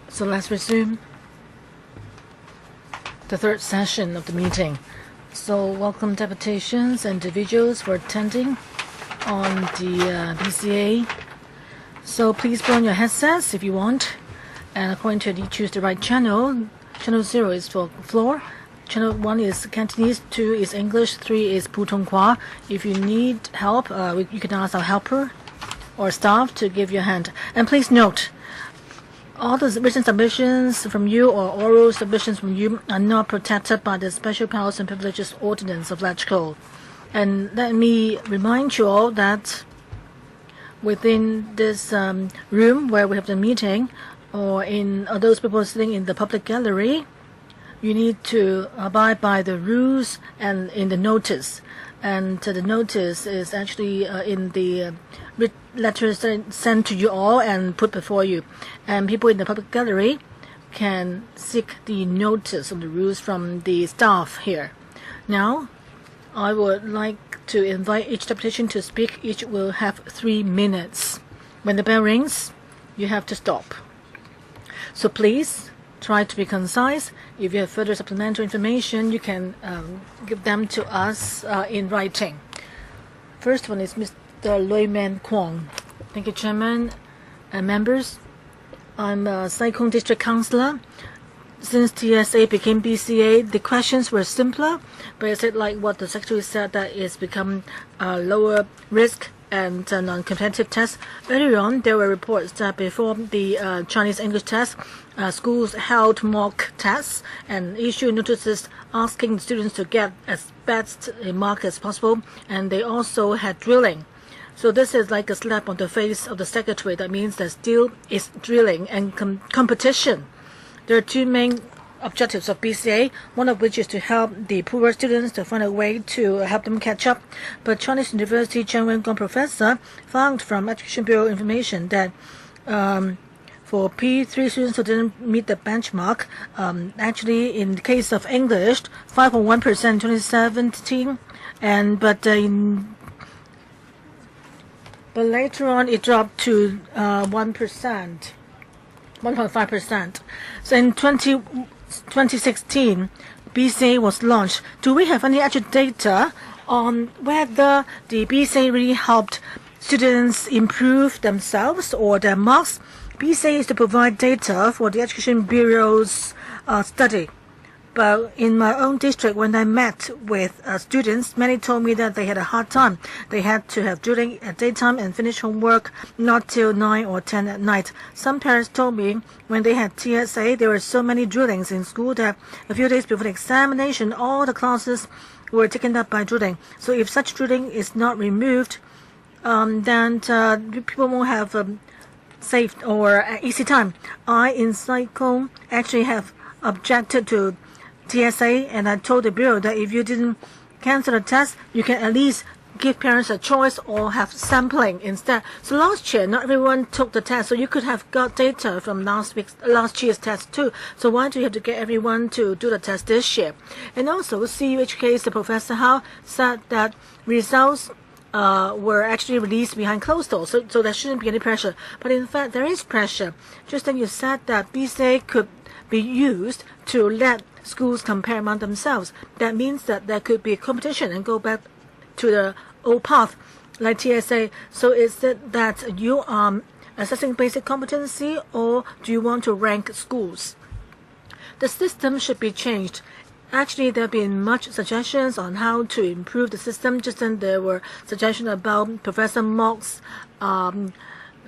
So let's resume the third session of the meeting. So welcome deputations and individuals for attending on the BCA. So please put on your headsets if you want. And according to you choose the right channel. Channel 0 is for floor. Channel 1 is Cantonese, 2 is English, 3 is Putonghua. If you need help, you can ask our helper or staff to give you a hand. And please note, all the written submissions from you or oral submissions from you are not protected by the Special Powers and Privileges Ordinance of Electrical. And let me remind you all that within this room where we have the meeting, or in those people sitting in the public gallery, you need to abide by the rules and in the notice. And the notice is actually in the letters sent to you all and put before you. And people in the public gallery can seek the notice of the rules from the staff here. Now, I would like to invite each deputation to speak. Each will have 3 minutes. When the bell rings, you have to stop. So please try to be concise. If you have further supplementary information, you can give them to us in writing. First one is Mr. Lui-Man Kwong. Thank you, Chairman and members. I'm a Sai Kung District Councillor. Since TSA became BCA, the questions were simpler, but is it like what the Secretary said, that it's become lower risk and non-competitive tests? Earlier on, there were reports that before the Chinese English test, schools held mock tests and issued notices asking students to get as best a mark as possible, and they also had drilling. So this is like a slap on the face of the Secretary. That means there still is drilling and competition. There are 2 main objectives of BCA, one of which is to help the poorer students to find a way to help them catch up. But Chinese University Chen Wengong professor found from Education Bureau information that for P3 students who didn't meet the benchmark, actually in the case of English, 5.1% in 2017, but later on it dropped to 1%. 1.5%. So in 2016, BCA was launched. Do we have any actual data on whether the BCA really helped students improve themselves or their marks? BCA is to provide data for the Education Bureau's study. But in my own district, when I met with students, many told me that they had a hard time. They had to have drilling at daytime and finish homework not till 9 or 10 at night. Some parents told me when they had TSA, there were so many drillings in school that a few days before the examination, all the classes were taken up by drilling. So if such drilling is not removed, then people won't have safe or easy time. I, in Psycho, actually have objected to TSA, and I told the Bureau that if you didn't cancel the test, you can at least give parents a choice or have sampling instead. So last year, not everyone took the test, so you could have got data from last year's test too. So why do you have to get everyone to do the test this year? And also, CUHK's the Professor Hao said that results were actually released behind closed doors, so there shouldn't be any pressure. But in fact, there is pressure. Just then you said that BCA could be used to let schools compare among themselves. That means that there could be a competition and go back to the old path like TSA. So is it that you are assessing basic competency, or do you want to rank schools? The system should be changed. Actually, there have been much suggestions on how to improve the system. Just then there were suggestions about Professor Mock's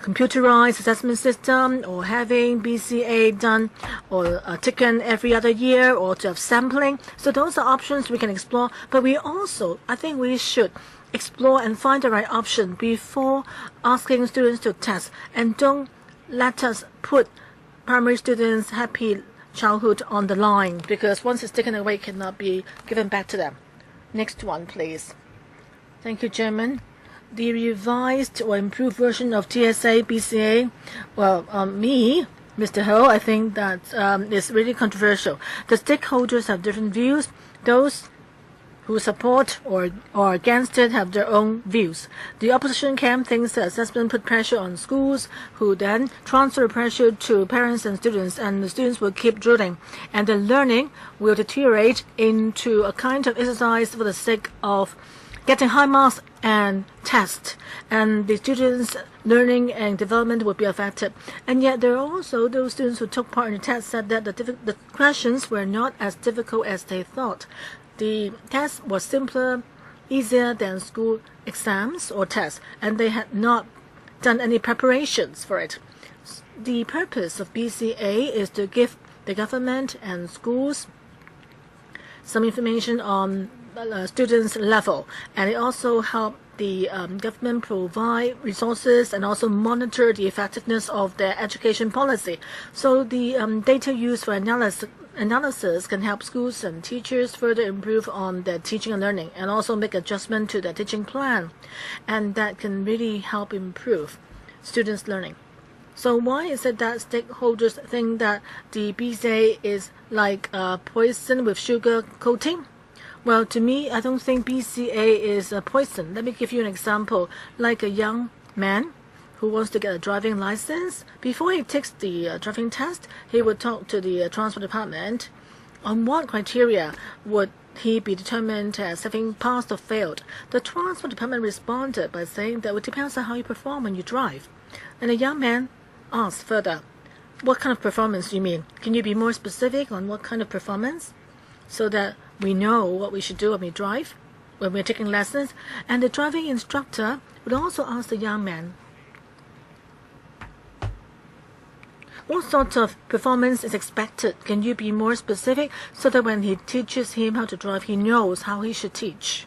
computerized assessment system, or having BCA done or taken every other year, or to have sampling. So those are options we can explore. But we also, I think we should explore and find the right option before asking students to test. And don't let us put primary students' happy childhood on the line, because once it's taken away, it cannot be given back to them. Next one, please. Thank you, Chairman. The revised or improved version of TSA BCA, well, Mr. Ho, I think that is really controversial. The stakeholders have different views. Those who support or against it have their own views. The opposition camp thinks the assessment put pressure on schools, who then transfer pressure to parents and students, and the students will keep drilling, and the learning will deteriorate into a kind of exercise for the sake of getting high marks and tests, and the students' learning and development will be affected. And yet there are also those students who took part in the test said that the questions were not as difficult as they thought. The test was simpler, easier than school exams or tests, and they had not done any preparations for it. The purpose of BCA is to give the government and schools some information on students' level, and it also helped the government provide resources and also monitor the effectiveness of their education policy. So the data used for analysis can help schools and teachers further improve on their teaching and learning, and also make adjustment to their teaching plan, and that can really help improve students' learning. So why is it that stakeholders think that the BCA is like poison with sugar coating? Well, to me, I don't think BCA is a poison. Let me give you an example. Like a young man who wants to get a driving license, before he takes the driving test, he would talk to the transport department on what criteria would he be determined as having passed or failed. The transport department responded by saying that it depends on how you perform when you drive. And the young man asked further, what kind of performance do you mean? Can you be more specific on what kind of performance, so that we know what we should do when we drive, when we're taking lessons? And the driving instructor would also ask the young man, what sort of performance is expected? Can you be more specific, so that when he teaches him how to drive, he knows how he should teach?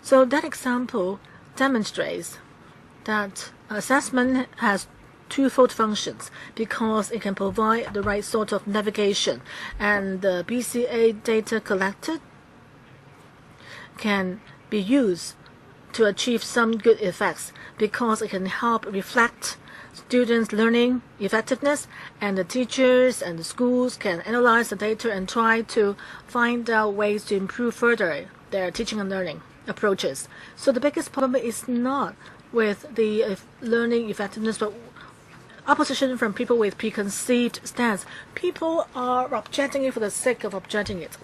So that example demonstrates that assessment has twofold functions, because it can provide the right sort of navigation, and the BCA data collected can be used to achieve some good effects, because it can help reflect students' learning effectiveness, and the teachers and the schools can analyze the data and try to find out ways to improve further their teaching and learning approaches. So the biggest problem is not with the learning effectiveness, but opposition from people with preconceived stance. People are objecting it for the sake of objecting it.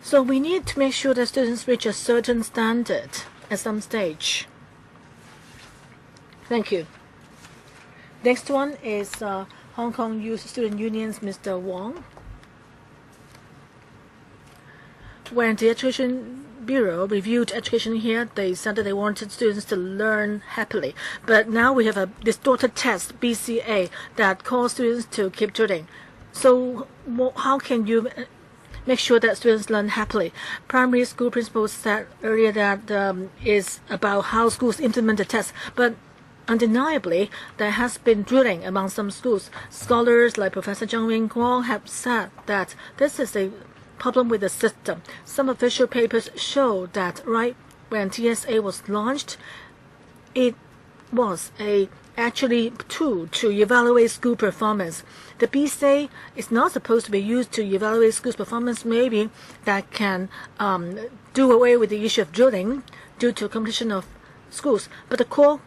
So we need to make sure that students reach a certain standard at some stage. Thank you. Next one is Hong Kong Youth Student Union's Mr. Wong. When the Education Bureau reviewed education here, they said that they wanted students to learn happily. But now we have a distorted test, BCA, that calls students to keep drilling. So how can you make sure that students learn happily? Primary school principals said earlier that is about how schools implement the test. But undeniably, there has been drilling among some schools. Scholars like Professor Zhang Wing-Guo have said that this is a problem with the system. Some official papers show that right when TSA was launched, it was actually tool to evaluate school performance. The BCA is not supposed to be used to evaluate school performance. Maybe that can do away with the issue of drilling due to competition of schools. But the core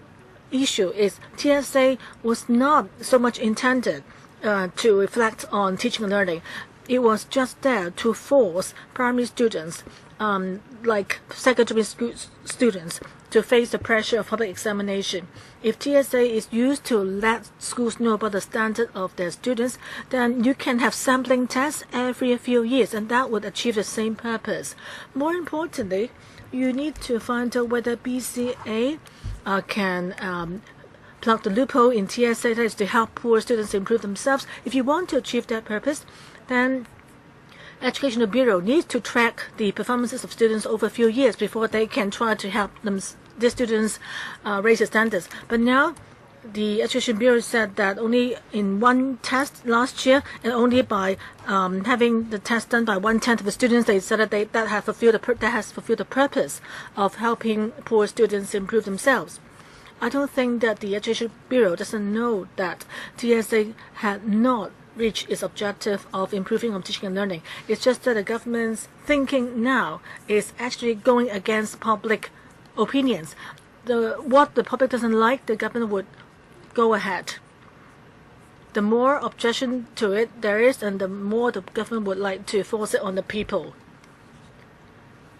issue is TSA was not so much intended to reflect on teaching and learning. It was just there to force primary students, like secondary school students, to face the pressure of public examination. If TSA is used to let schools know about the standard of their students, then you can have sampling tests every few years, and that would achieve the same purpose. More importantly, you need to find out whether BCA can plug the loophole in TSA, that is to help poor students improve themselves. If you want to achieve that purpose, then Educational Bureau needs to track the performances of students over a few years before they can try to help the students raise their standards. But now the Education Bureau said that only in one test last year, and only by having the test done by 1/10 of the students, they said that that has fulfilled the purpose of helping poor students improve themselves. I don't think that the Education Bureau doesn't know that TSA had not reach its objective of improving on teaching and learning. It's just that the government's thinking now is actually going against public opinions. What the public doesn't like, the government would go ahead. The more objection to it there is, and the more the government would like to force it on the people.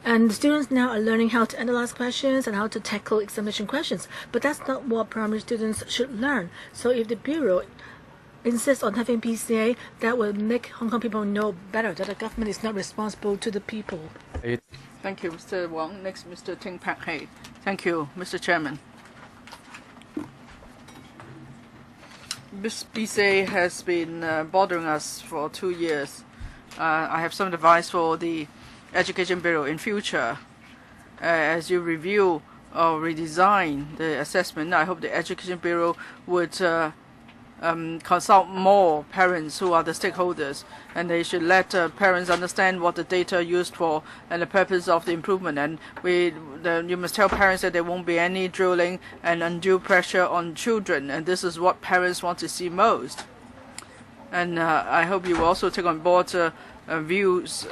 And the students now are learning how to analyze questions and how to tackle examination questions. But that's not what primary students should learn. So if the Bureau insists on having BCA, that will make Hong Kong people know better that the government is not responsible to the people. Thank you, Mr. Wong. Next, Mr. Ting Pak Hei. Thank you, Mr. Chairman. This BCA has been bothering us for 2 years. I have some advice for the Education Bureau in future. As you review or redesign the assessment, I hope the Education Bureau would consult more parents who are the stakeholders, and they should let parents understand what the data are used for and the purpose of the improvement. And you must tell parents that there won't be any drilling and undue pressure on children, and this is what parents want to see most. And I hope you will also take on board views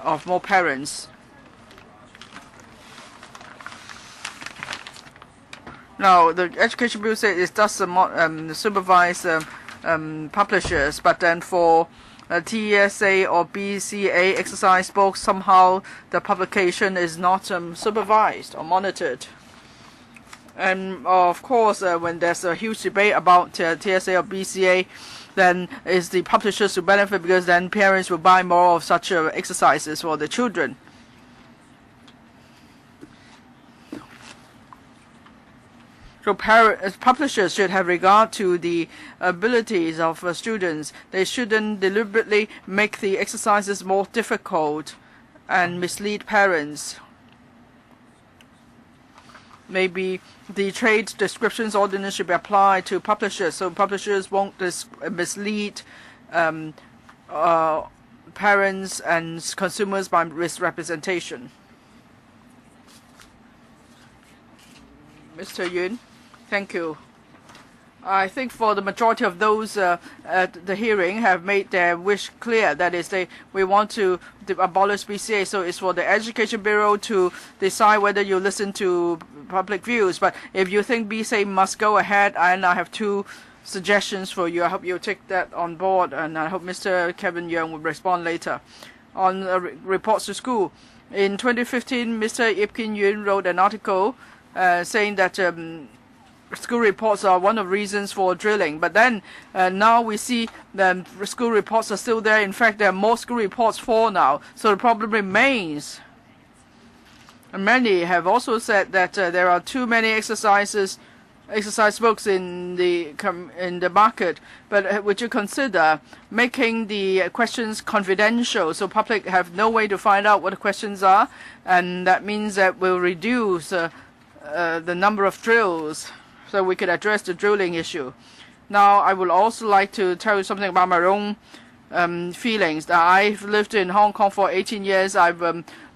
of more parents. Now, the Education Bureau says it does supervise publishers, but then for TSA or BCA exercise books, somehow the publication is not supervised or monitored. And of course, when there's a huge debate about TSA or BCA, then it's the publishers who benefit, because then parents will buy more of such exercises for the children. So publishers should have regard to the abilities of students. They shouldn't deliberately make the exercises more difficult and mislead parents. Maybe the trade descriptions ordinance should be applied to publishers, so publishers won't mislead parents and consumers by misrepresentation. Mr. Yun, thank you. I think for the majority of those at the hearing have made their wish clear. That is, we want to abolish BCA. So it's for the Education Bureau to decide whether you listen to public views. But if you think BCA must go ahead, and I have 2 suggestions for you. I hope you'll take that on board, and I hope Mr. Kevin Yeung will respond later. On reports to school, in 2015, Mr. Ip Kin Yun wrote an article saying that school reports are one of the reasons for drilling. But then now we see that school reports are still there. In fact, there are more school reports for now. So the problem remains. And many have also said that there are too many exercise books in the market. But would you consider making the questions confidential, so public have no way to find out what the questions are? And that means that we'll reduce the number of drills, so we could address the drilling issue. Now, I would also like to tell you something about my own feelings. I've lived in Hong Kong for 18 years. I've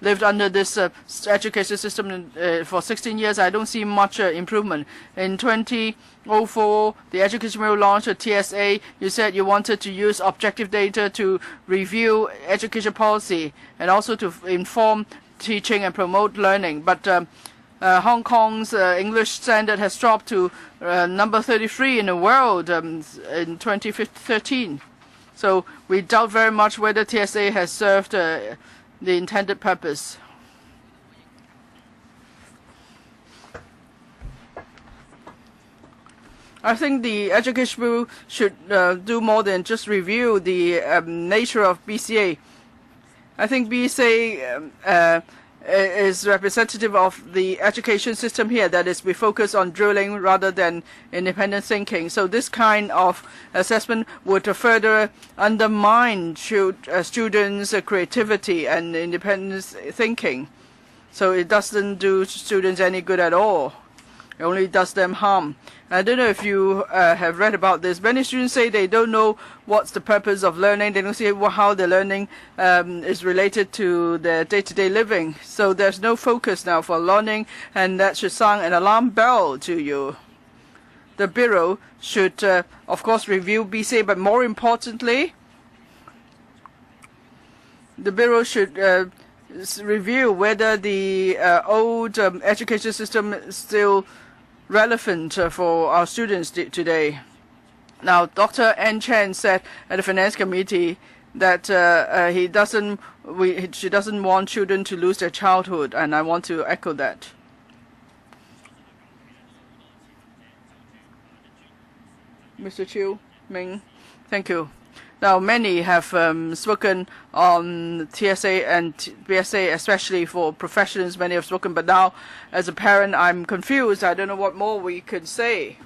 lived under this education system for 16 years. I don't see much improvement. In 2004, the Education Bureau launched a TSA. You said you wanted to use objective data to review education policy and also to inform teaching and promote learning. But Hong Kong's English standard has dropped to number 33 in the world in 2013. So we doubt very much whether TSA has served the intended purpose. I think the Education Bureau should do more than just review the nature of BCA. I think BCA is representative of the education system here. That is, we focus on drilling rather than independent thinking. So this kind of assessment would further undermine students' creativity and independent thinking. So it doesn't do students any good at all. It only does them harm. I don't know if you have read about this. Many students say they don't know what's the purpose of learning. They don't see how the learning is related to their day-to-day living. So there's no focus now for learning, and that should sound an alarm bell to you. the Bureau should, of course, review BCA, but more importantly, the Bureau should review whether the old education system is still relevant for our students today. Now, Dr. N. Chen said at the Finance Committee that she doesn't want children to lose their childhood, and I want to echo that. Mr. Chiu Ming, thank you. Now, many have spoken on TSA and BSA, especially for professionals. Many have spoken, but now, as a parent, I'm confused. I don't know what more we could say.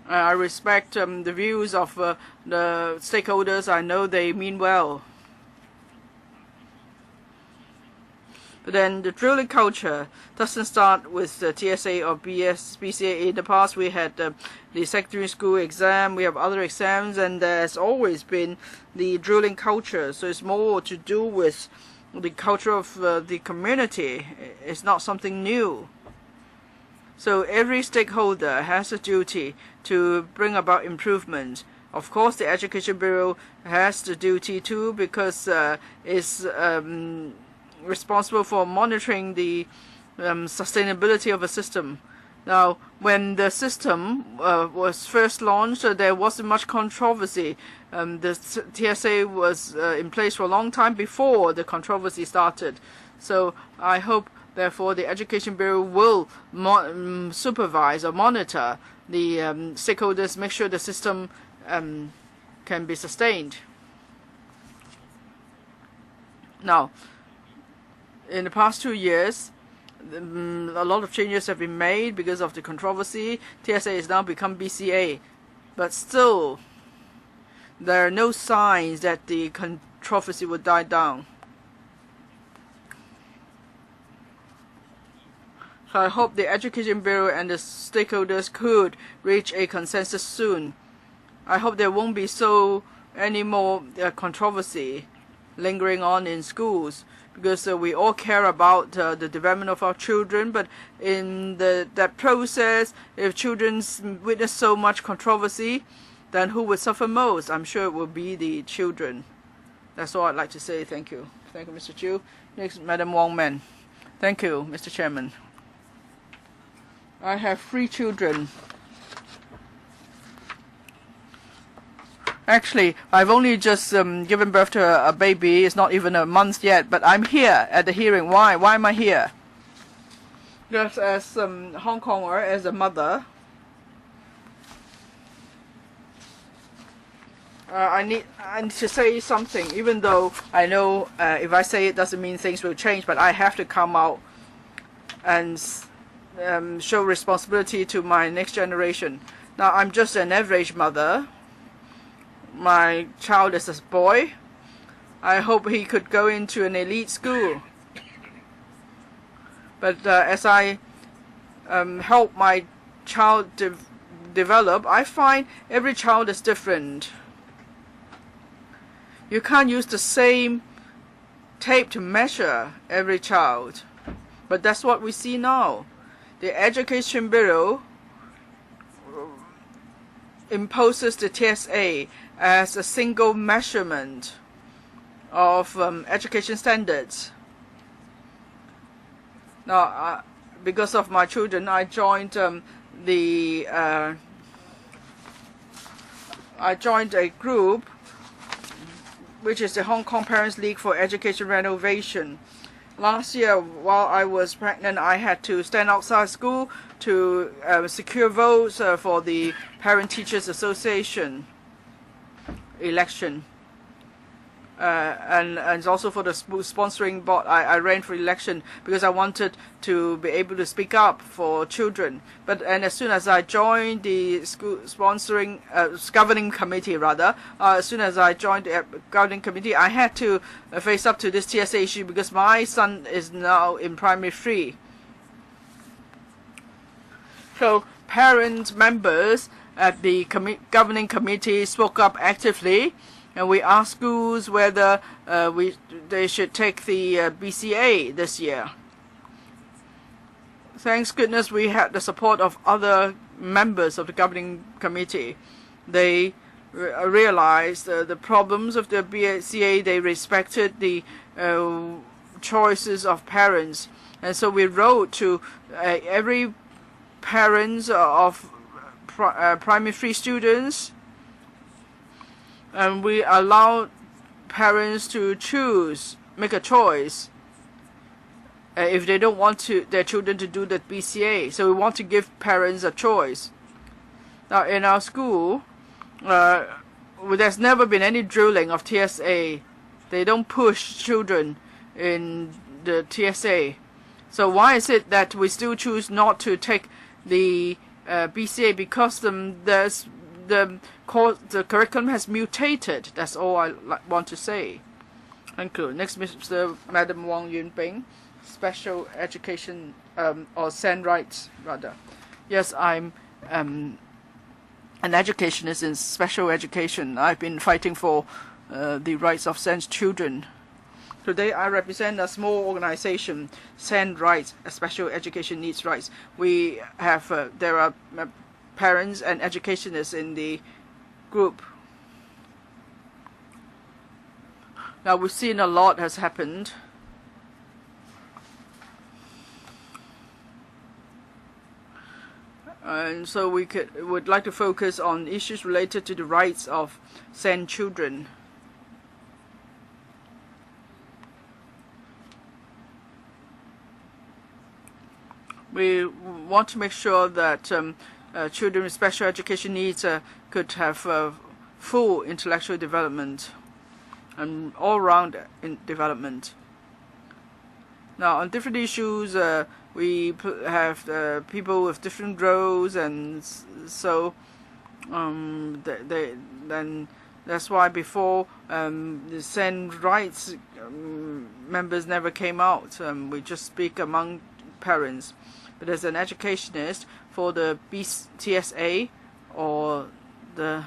I respect the views of the stakeholders. I know they mean well. But then the drilling culture doesn't start with the TSA or BCA. In the past, we had the secondary school exam, we have other exams, and there's always been the drilling culture. So it's more to do with the culture of the community. It's not something new. So every stakeholder has a duty to bring about improvement. Of course, the Education Bureau has the duty too, because it's responsible for monitoring the sustainability of a system. Now, when the system was first launched, there wasn't much controversy. The TSA was in place for a long time before the controversy started. So I hope, therefore, the Education Bureau will supervise or monitor the stakeholders, make sure the system can be sustained. Now, in the past 2 years, a lot of changes have been made because of the controversy. TSA has now become BCA, but still, there are no signs that the controversy will die down. So I hope the Education Bureau and the stakeholders could reach a consensus soon. I hope there won't be any more controversy lingering on in schools, because we all care about the development of our children, but in that process, if children witness so much controversy, then who would suffer most? I'm sure it will be the children. That's all I'd like to say. Thank you. Thank you, Mr. Chiu. Next, Madam Wong Men. Thank you, Mr. Chairman. I have 3 children. Actually, I've only just given birth to a baby. It's not even a month yet, but I'm here at the hearing. Why? Why am I here? Just as Hong Konger, as a mother, I need to say something, even though I know if I say it doesn't mean things will change, but I have to come out and show responsibility to my next generation. Now, I'm just an average mother. My child is a boy. I hope he could go into an elite school. But as I help my child develop, I find every child is different. You can't use the same tape to measure every child. But that's what we see now. The Education Bureau imposes the TSA as a single measurement of education standards. Now, because of my children, I joined a group which is the Hong Kong Parents League for Education Renovation. Last year, while I was pregnant, I had to stand outside school to secure votes for the Parent Teachers Association election. And also for the sponsoring board, I ran for election because I wanted to be able to speak up for children. And as soon as I joined the school sponsoring governing committee, as soon as I joined the governing committee, I had to face up to this TSA issue because my son is now in primary 3. So parent members at the governing committee spoke up actively. And we asked schools whether they should take the BCA this year. thanks goodness we had the support of other members of the governing committee. They realized the problems of the BCA. They respected the choices of parents, and so we wrote to every parents of primary 3 students, and we allowed parents to choose, make a choice if they don't want their children to do the BCA. So we want to give parents a choice. Now in our school, there's never been any drilling of TSA. They don't push children in the TSA. So why is it that we still choose not to take the BCA? Because the curriculum has mutated. That's all I want to say. Thank you. Next, Madam Wong Yunbing, special education or SEN rights rather. Yes, I'm an educationist in special education. I've been fighting for the rights of SEN children. Today I represent a small organization, SEN Rights, Special Education Needs Rights. We have there are parents and educationists in the group. Now we've seen a lot has happened. And so we would like to focus on issues related to the rights of SEN children. We want to make sure that children with special education needs could have full intellectual development and all-round development. Now, on different issues, we have people with different roles, and so then that's why before the SEN rights members never came out. We just speak among parents. But as an educationist for the TSA or the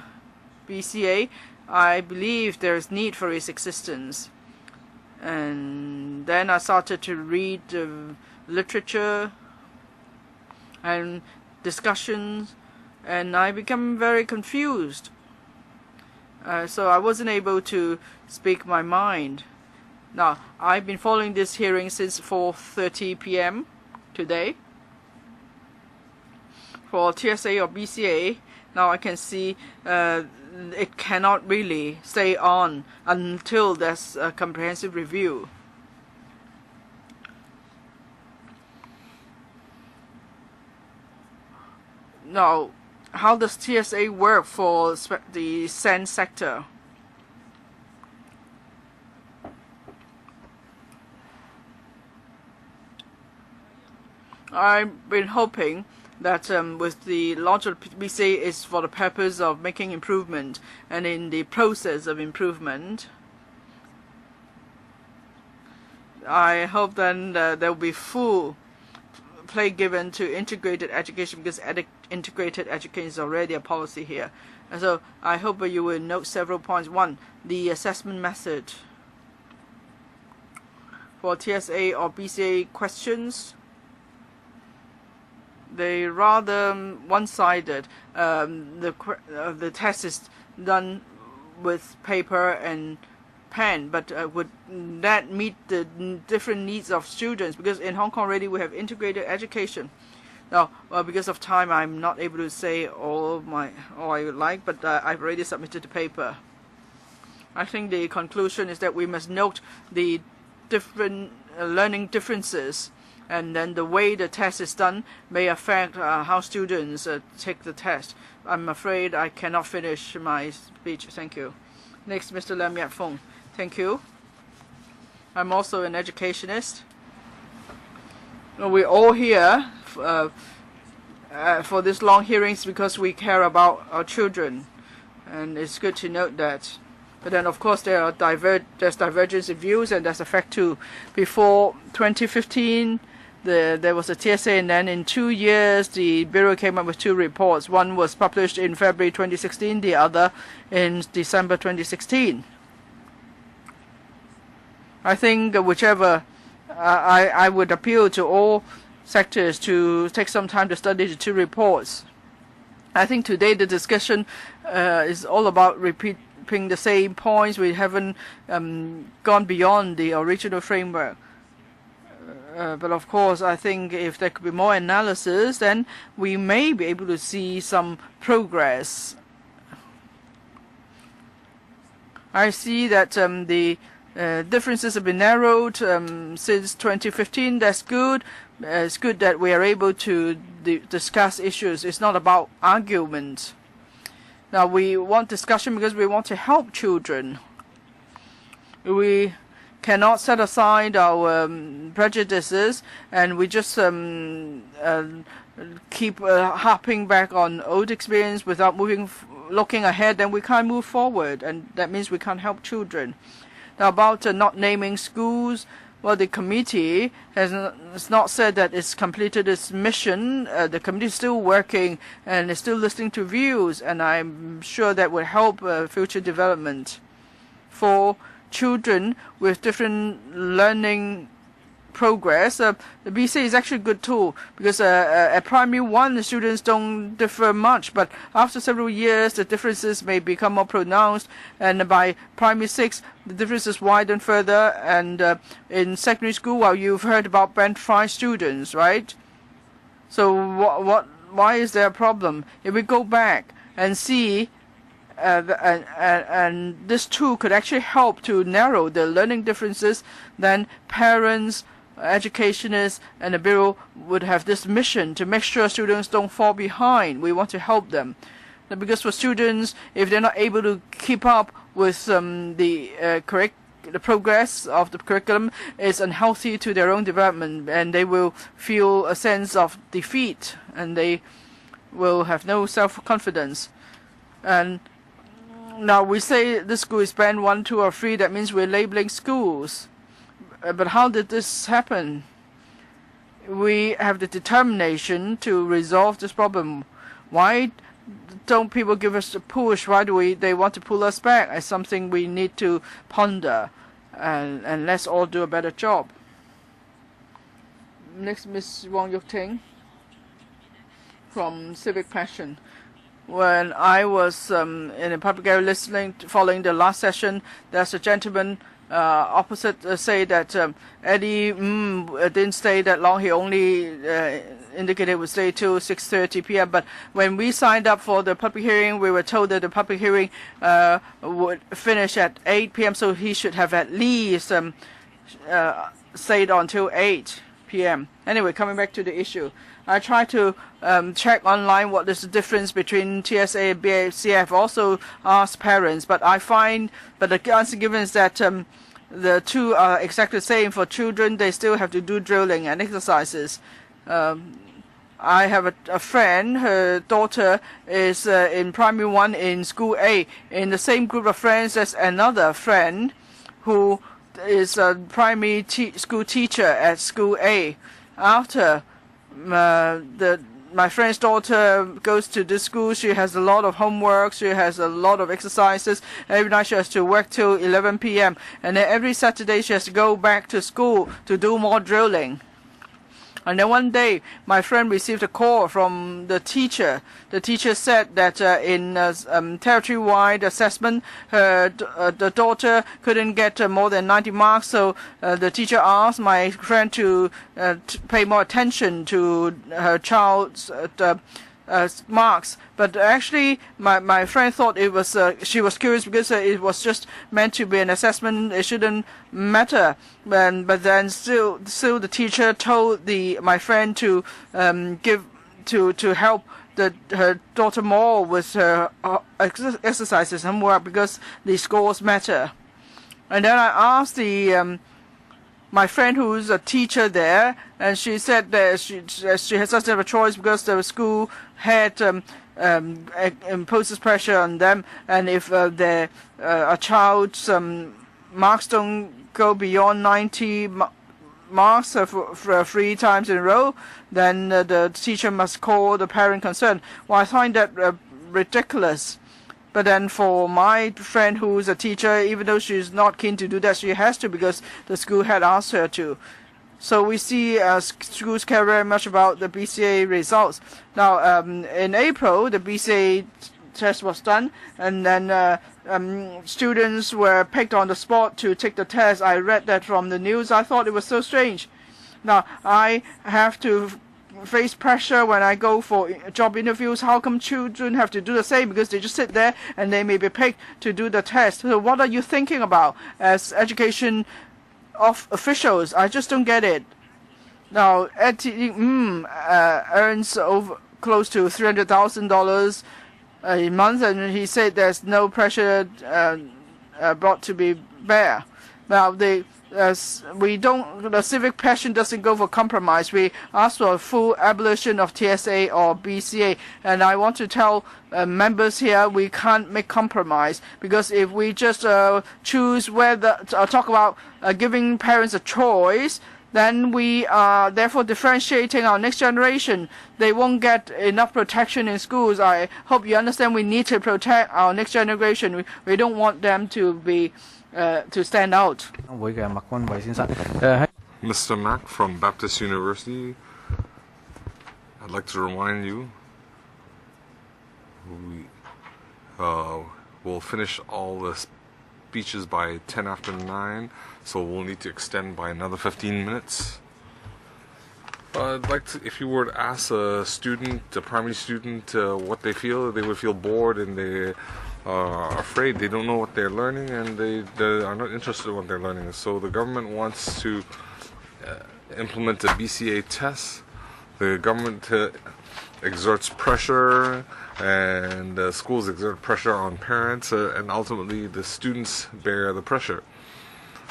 BCA, I believe there is need for its existence. And then I started to read literature and discussions, and I became very confused. So I wasn't able to speak my mind. Now, I've been following this hearing since 4:30 p.m. today. For TSA or BCA, now I can see it cannot really stay on until there's a comprehensive review. Now, how does TSA work for the SEN sector? I've been hoping that with the launch of BCA is for the purpose of making improvement, and in the process of improvement, I hope then there will be full play given to integrated education, because integrated education is already a policy here. And so I hope you will note several points. One, the assessment method for TSA or BCA questions. They rather one-sided. The test is done with paper and pen, but would that meet the different needs of students? Because in Hong Kong already we have integrated education. Now, because of time, I'm not able to say all I would like, but I've already submitted the paper. I think the conclusion is that we must note the different learning differences, and then the way the test is done may affect how students take the test. I'm afraid I cannot finish my speech. Thank you. Next, Mr. Lam Yat Fong. Thank you. I'm also an educationist. We're all here for this long hearings because we care about our children, and it's good to note that. But then, of course, there's divergence in views, and there's a fact too. Before 2015, there was a TSA, and then in 2 years, the Bureau came up with 2 reports. One was published in February 2016, the other in December 2016. I think whichever, I would appeal to all sectors to take some time to study the 2 reports. I think today the discussion is all about repeating the same points. We haven't gone beyond the original framework. But of course, I think if there could be more analysis, then we may be able to see some progress. I see that the differences have been narrowed since 2015. That's good. It's good that we are able to discuss issues. It's not about argument. Now, we want discussion because we want to help children. We cannot set aside our prejudices, and we just keep harping back on old experience without looking ahead. Then we can't move forward, and that means we can't help children. Now, about not naming schools, well, the committee has not said that it's completed its mission. The committee is still working and is still listening to views, and I'm sure that will help future development for children with different learning progress. The BCA is actually a good tool because at primary 1 the students don't differ much, but after several years the differences may become more pronounced, and by primary 6 the differences widen further. And in secondary school, well, you've heard about band 5 students, right? So why is there a problem? If we go back and see and this tool could actually help to narrow the learning differences, then parents, educationists, and the Bureau would have this mission to make sure students don't fall behind. We want to help them. Because for students, if they're not able to keep up with the progress of the curriculum, is unhealthy to their own development, and they will feel a sense of defeat, and they will have no self-confidence. And now we say this school is band 1, 2, or 3. That means we're labeling schools. But how did this happen? We have the determination to resolve this problem. Why don't people give us a push? Why do they want to pull us back? It's something we need to ponder, and let's all do a better job. Next, Ms. Wong Yuk-ting from Civic Passion. When I was in a public area following the last session, there's a gentleman opposite say that Eddie didn't stay that long. He only indicated he would stay till 6:30 p.m. But when we signed up for the public hearing, we were told that the public hearing would finish at 8 p.m. So he should have at least stayed until 8 p.m. Anyway, coming back to the issue, I tried to check online what is the difference between TSA and BCF. Also asked parents, but the answer given is that the two are exactly the same. For children, they still have to do drilling and exercises. I have a friend, her daughter is in primary 1 in school A. In the same group of friends, there's another friend who is a primary school teacher at school A. After my friend's daughter goes to this school, she has a lot of homework, she has a lot of exercises. Every night she has to work till 11 p.m. And then every Saturday she has to go back to school to do more drilling. And then one day, my friend received a call from the teacher. The teacher said that in territory-wide assessment, the daughter couldn't get more than 90 marks. So the teacher asked my friend to pay more attention to her child's marks. But actually, my friend thought it was she was curious because it was just meant to be an assessment. It shouldn't matter. But then still the teacher told my friend to help her daughter more with her exercises and homework because the scores matter. And then I asked my friend who's a teacher there, and she said that she doesn't have a choice because the school had imposes pressure on them, and if a child's marks don't go beyond 90 marks for 3 times in a row, then the teacher must call the parent concerned. Well, I find that ridiculous. But then for my friend who's a teacher, even though she's not keen to do that, she has to because the school had asked her to. So we see schools care very much about the BCA results. Now, in April, the BCA test was done, and then students were picked on the spot to take the test. I read that from the news. I thought it was so strange. Now, I have to face pressure when I go for job interviews. How come children have to do the same? Because they just sit there and they may be picked to do the test. So what are you thinking about as education officials? I just don't get it. Now, earns over close to $300,000 a month, and he said there's no pressure brought to be bear. Now, the civic passion doesn't go for compromise. We ask for a full abolition of TSA or BCA, and I want to tell members here we can't make compromise, because if we just choose whether talk about giving parents a choice, then we are therefore differentiating our next generation. They won't get enough protection in schools. I hope you understand we need to protect our next generation. We don't want them to be to stand out. Mr. Mack from Baptist University, I'd like to remind you we'll finish all the speeches by 10 after 9, so we'll need to extend by another 15 minutes. I'd like to, if you were to ask a student, a primary student, what they feel, they would feel bored and they are afraid. They don't know what they're learning, and they are not interested in what they're learning. So the government wants to implement a BCA test. The government exerts pressure, and schools exert pressure on parents, and ultimately the students bear the pressure.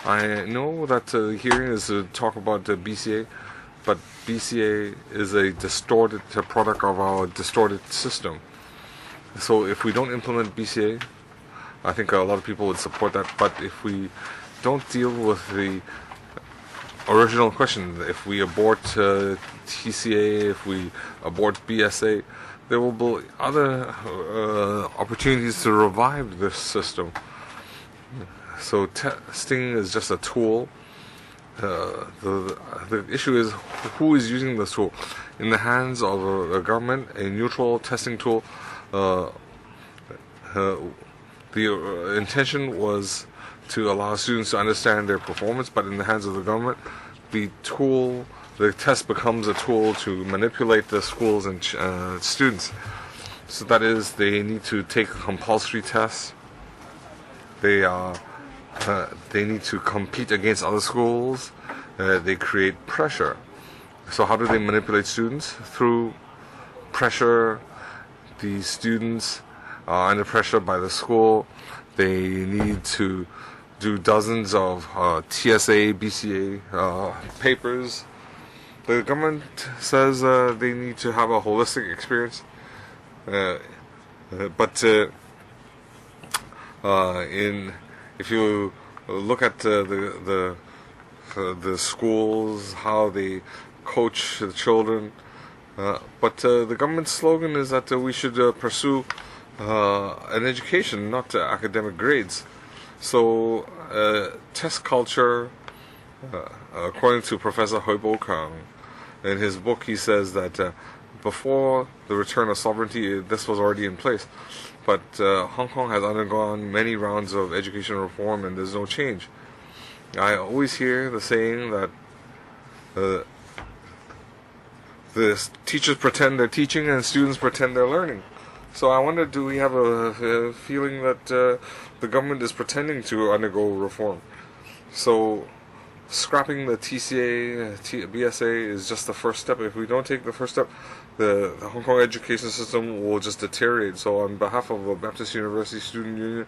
I know that the hearing is to talk about the BCA, but BCA is a distorted product of our distorted system. So if we don't implement BCA, I think a lot of people would support that. But if we don't deal with the original question, if we abort TCA, if we abort BSA, there will be other opportunities to revive this system. So testing is just a tool. The issue is who is using this tool. In the hands of a government, a neutral testing tool, the intention was to allow students to understand their performance, but in the hands of the government, the test becomes a tool to manipulate the schools and students. So that is, they need to take compulsory tests. They need to compete against other schools. They create pressure. So how do they manipulate students? Through pressure. The students are under pressure by the school. They need to do dozens of TSA, BCA papers. The government says they need to have a holistic experience. But if you look at the schools, how they coach the children, but the government's slogan is that we should pursue an education, not academic grades. So test culture, according to Professor Hui Bo-kang, in his book he says that before the return of sovereignty, this was already in place. But Hong Kong has undergone many rounds of education reform, and there's no change. I always hear the saying that the teachers pretend they're teaching and students pretend they're learning. So I wonder, do we have a feeling that the government is pretending to undergo reform? So scrapping the TCA, BSA is just the first step. If we don't take the first step, the Hong Kong education system will just deteriorate. So on behalf of the Baptist University Student Union,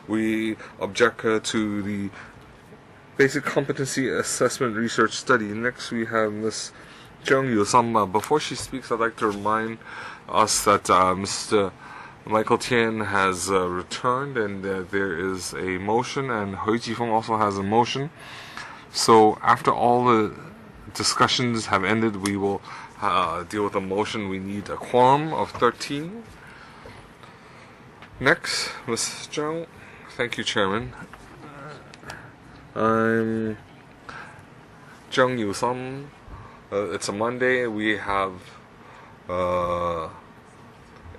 we object to the Basic Competency Assessment Research Study. Next we have Ms. Zheng Yusam. Before she speaks, I'd like to remind us that Mr. Michael Tian has returned, and there is a motion, and Hui Jifeng also has a motion. So after all the discussions have ended, we will deal with a motion. We need a quorum of 13. Next, Ms. Zhang. Thank you, Chairman. Zheng Yusam. It's a Monday. We have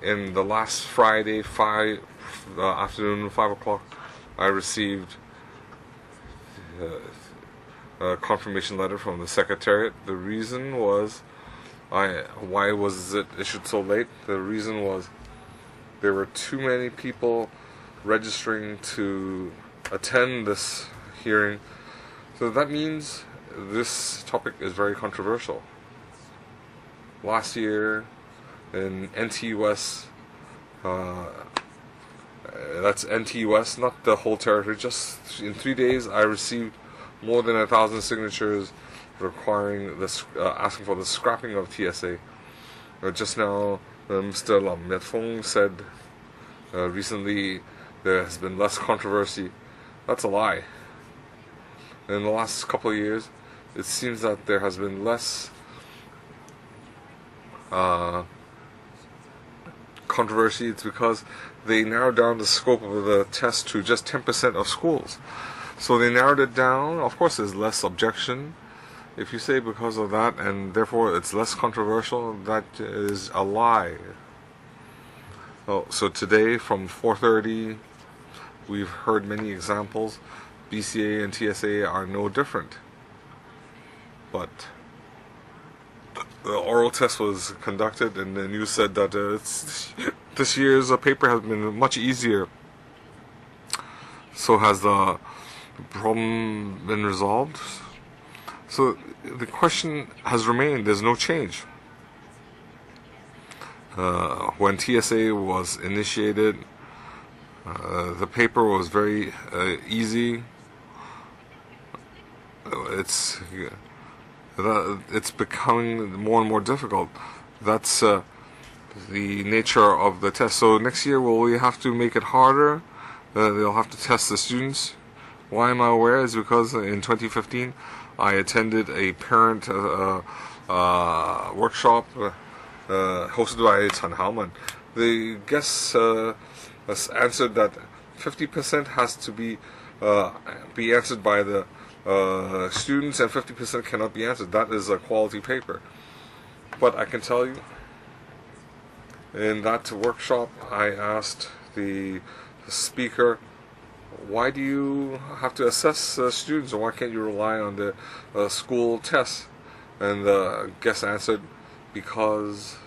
in the last Friday, afternoon, 5 o'clock, I received a confirmation letter from the Secretariat. The reason was, why was it issued so late? The reason was there were too many people registering to attend this hearing. So that means this topic is very controversial. Last year in NT West, that's NT West, not the whole territory, just in 3 days I received more than 1,000 signatures requiring this, asking for the scrapping of TSA. Just now, Mr. Lam Met-fong said recently there has been less controversy. That's a lie. In the last couple of years, it seems that there has been less controversy. It's because they narrowed down the scope of the test to just 10% of schools. So they narrowed it down. Of course, there's less objection. If you say because of that and therefore it's less controversial, that is a lie. Oh, so today from 4:30, we've heard many examples. BCA and TSA are no different. But the oral test was conducted, and the news said that this year's paper has been much easier. So has the problem been resolved? So the question has remained. There's no change. When TSA was initiated, the paper was very easy. It's becoming more and more difficult. That's the nature of the test. So next year, will we have to make it harder? They'll have to test the students. Why am I aware? Is because in 2015, I attended a parent workshop hosted by Chen Haoman. The guests answered that 50% has to be answered by the students, and 50% cannot be answered. That is a quality paper. But I can tell you, in that workshop, I asked the speaker, why do you have to assess students, or why can't you rely on the school tests? And the guest answered, because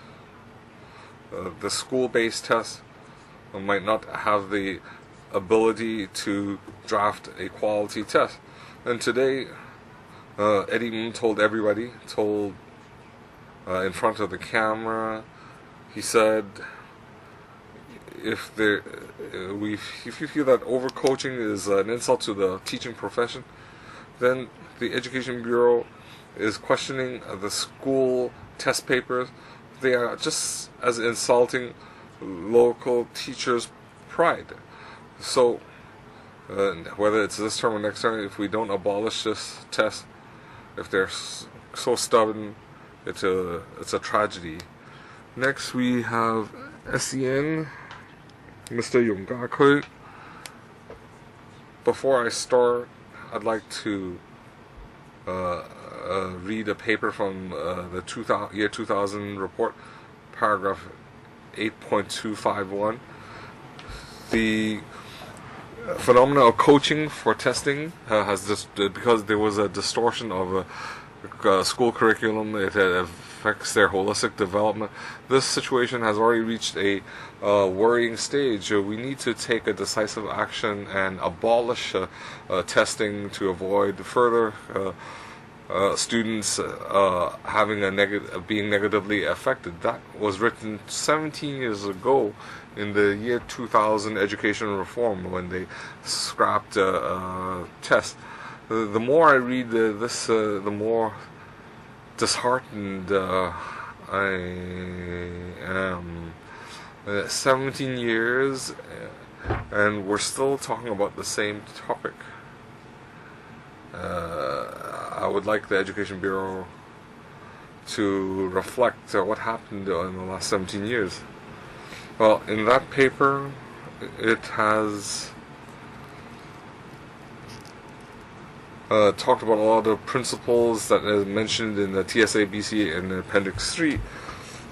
the school-based tests might not have the ability to draft a quality test. And today, Eddie Moon told everybody, in front of the camera, he said, if you feel that overcoaching is an insult to the teaching profession, then the Education Bureau is questioning the school test papers. They are just as insulting local teachers' pride. So whether it's this term or next term, if we don't abolish this test, if they're so stubborn, it's a tragedy. Next we have SEN, Mr. Yong Ga-kui. Before I start, I'd like to read a paper from the year 2000 report, paragraph 8.251. The phenomena of coaching for testing has just because there was a distortion of a school curriculum. It affects their holistic development. This situation has already reached a worrying stage. We need to take a decisive action and abolish testing to avoid further students being negatively affected. That was written 17 years ago in the year 2000 education reform, when they scrapped tests. The more I read this, the more disheartened I am. 17 years and we're still talking about the same topic. I would like the Education Bureau to reflect what happened in the last 17 years. Well, in that paper, it has talked about a lot of the principles that are mentioned in the TSA BCA and Appendix 3.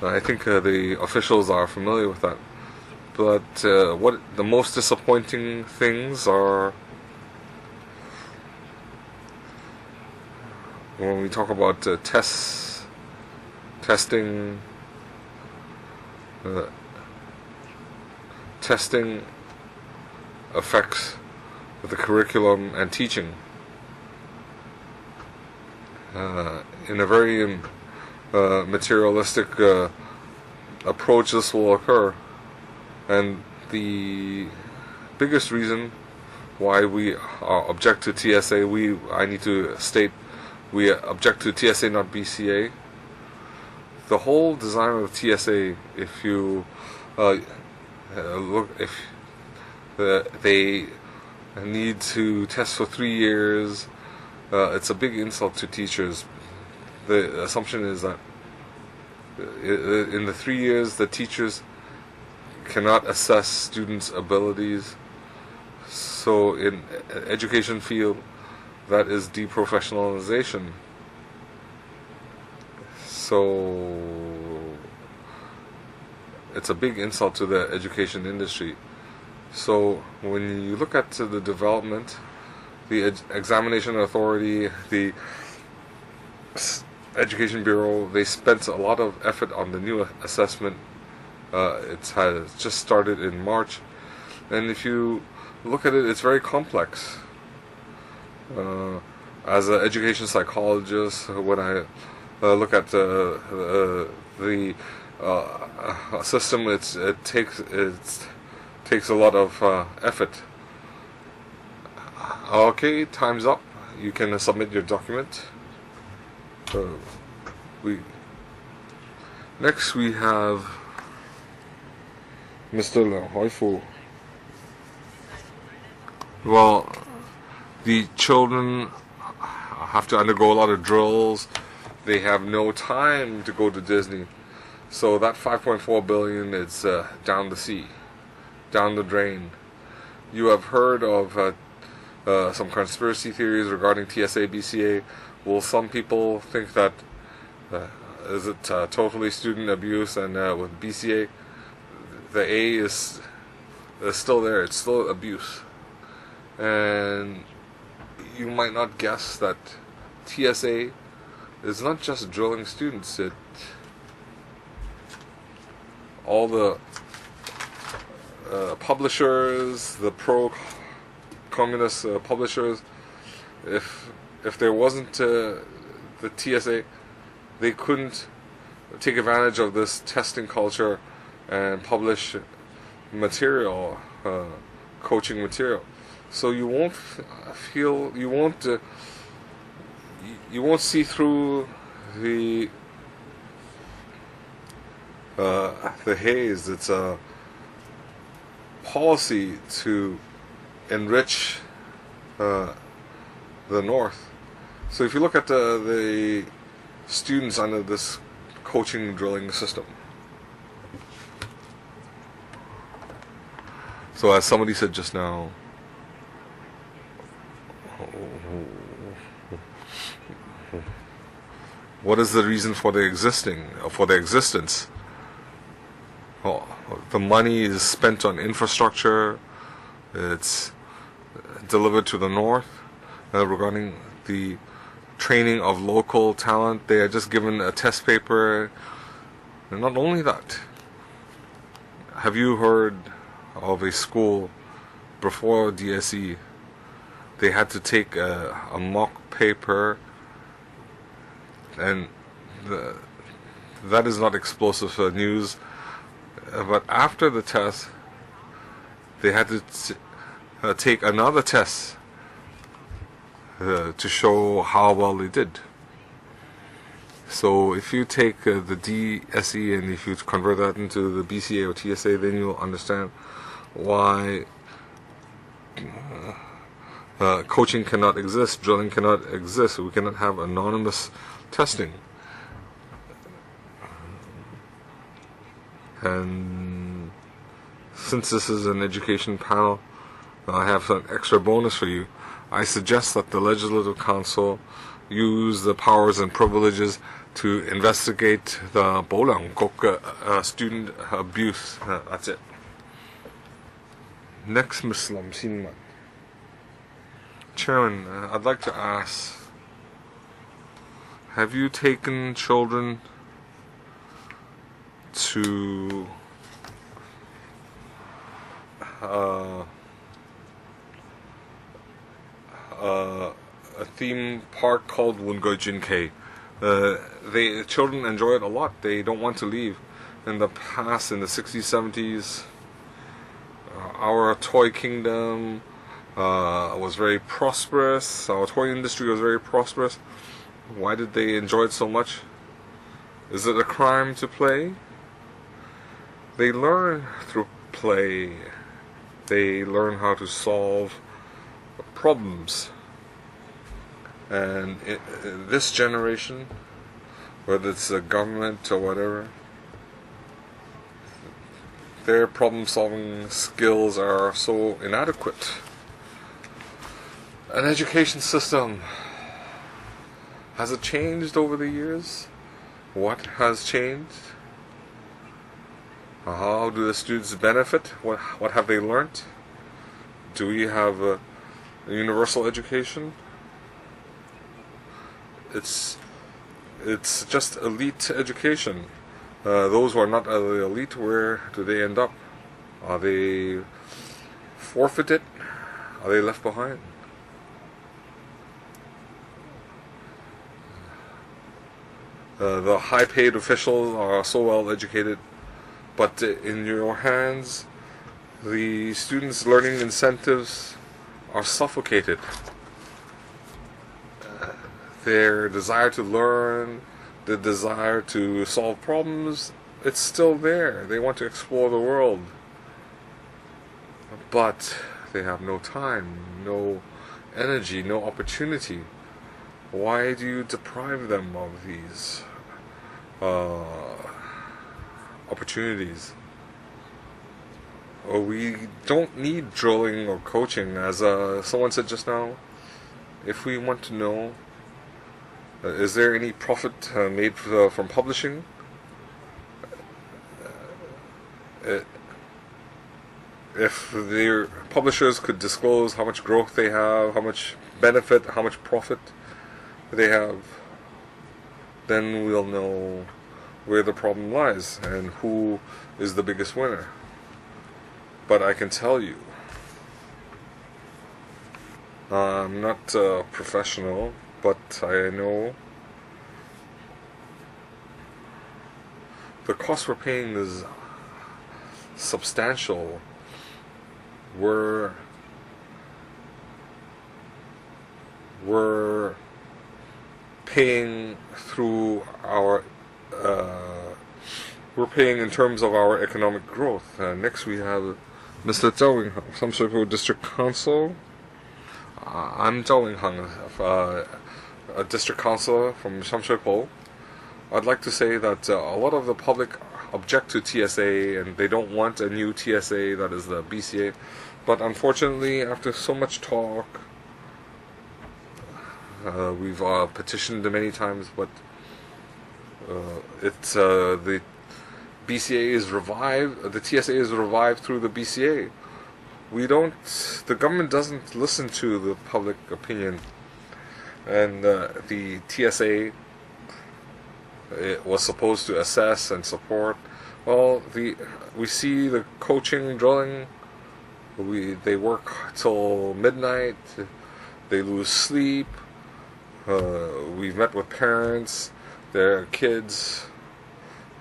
I think the officials are familiar with that. But what the most disappointing things are when we talk about testing affects the curriculum and teaching. In a very materialistic approach, this will occur, and the biggest reason why we object to TSA, I need to state, we object to TSA, not BCA. The whole design of TSA, if you look, if they need to test for 3 years, it's a big insult to teachers. The assumption is that in the 3 years, the teachers cannot assess students' abilities. So in education field, that is deprofessionalization. So it's a big insult to the education industry. So when you look at the development, the examination authority, the Education Bureau, they spent a lot of effort on the new assessment. It has just started in March, and if you look at it, it's very complex. As an education psychologist, when I look at the system, it takes a lot of effort. Okay, time's up. You can submit your document. Next we have Mr. Liang Hoifu. Well, the children have to undergo a lot of drills. They have no time to go to Disney. So that 5.4 billion is down the sea, down the drain. You have heard of some conspiracy theories regarding TSA BCA. Well, some people think that is it totally student abuse, and with BCA, the A is still there. It's still abuse. And you might not guess that TSA is not just drilling students. All the publishers, the pro-communist publishers, if there wasn't the TSA, they couldn't take advantage of this testing culture and publish material, coaching material. So you won't see through the haze. It's a policy to enrich the North. So if you look at the students under this coaching drilling system, so as somebody said just now, what is the reason for their existence? Oh, the money is spent on infrastructure. It's delivered to the North regarding the training of local talent. They are just given a test paper. And not only that, have you heard of a school before DSE? They had to take a mock paper, and that is not explosive news. But after the test, they had to take another test to show how well they did. So if you take the DSE and if you convert that into the BCA or TSA, then you'll understand why coaching cannot exist, drilling cannot exist. We cannot have anonymous testing. And since this is an education panel, I have some extra bonus for you. I suggest that the Legislative Council use the powers and privileges to investigate the Bolang student abuse. That's it. Next, Ms. Lam Sin Man. Chairman, I'd like to ask, have you taken children to a theme park called WONG? The children enjoy it a lot. They don't want to leave. In the past, in the 60s, 70s, our toy kingdom was very prosperous. Our toy industry was very prosperous. Why did they enjoy it so much? Is it a crime to play? They learn through play. They learn how to solve problems. And this generation, whether it's the government or whatever, their problem-solving skills are so inadequate. An education system, has it changed over the years? What has changed? How do the students benefit? What have they learned? Do we have a universal education? It's just elite education. Those who are not the elite, where do they end up? Are they forfeited? Are they left behind? The high-paid officials are so well educated, but in your hands, the students' learning incentives are suffocated. Their desire to learn, the desire to solve problems, it's still there. They want to explore the world. But they have no time, no energy, no opportunity. Why do you deprive them of these opportunities? We don't need drilling or coaching, as someone said just now. If we want to know, is there any profit made from publishing? If their publishers could disclose how much growth they have, how much benefit, how much profit they have, then we'll know where the problem lies and who is the biggest winner. But I can tell you, I'm not a professional, but I know the cost we're paying is substantial. We're paying through our we're paying in terms of our economic growth. Next we have Mr. Zhao Wing-hang, Shamshui-po District Council. I'm Zhao Wing-hang, a district councillor from Shamshui-po. I'd like to say that a lot of the public object to TSA and they don't want a new TSA, that is the BCA. But unfortunately, after so much talk, we've petitioned many times, but it's the BCA is revived. The TSA is revived through the BCA. The government doesn't listen to the public opinion, and the TSA, it was supposed to assess and support. Well, we see the coaching, drilling. They work till midnight. They lose sleep. We've met with parents. Their kids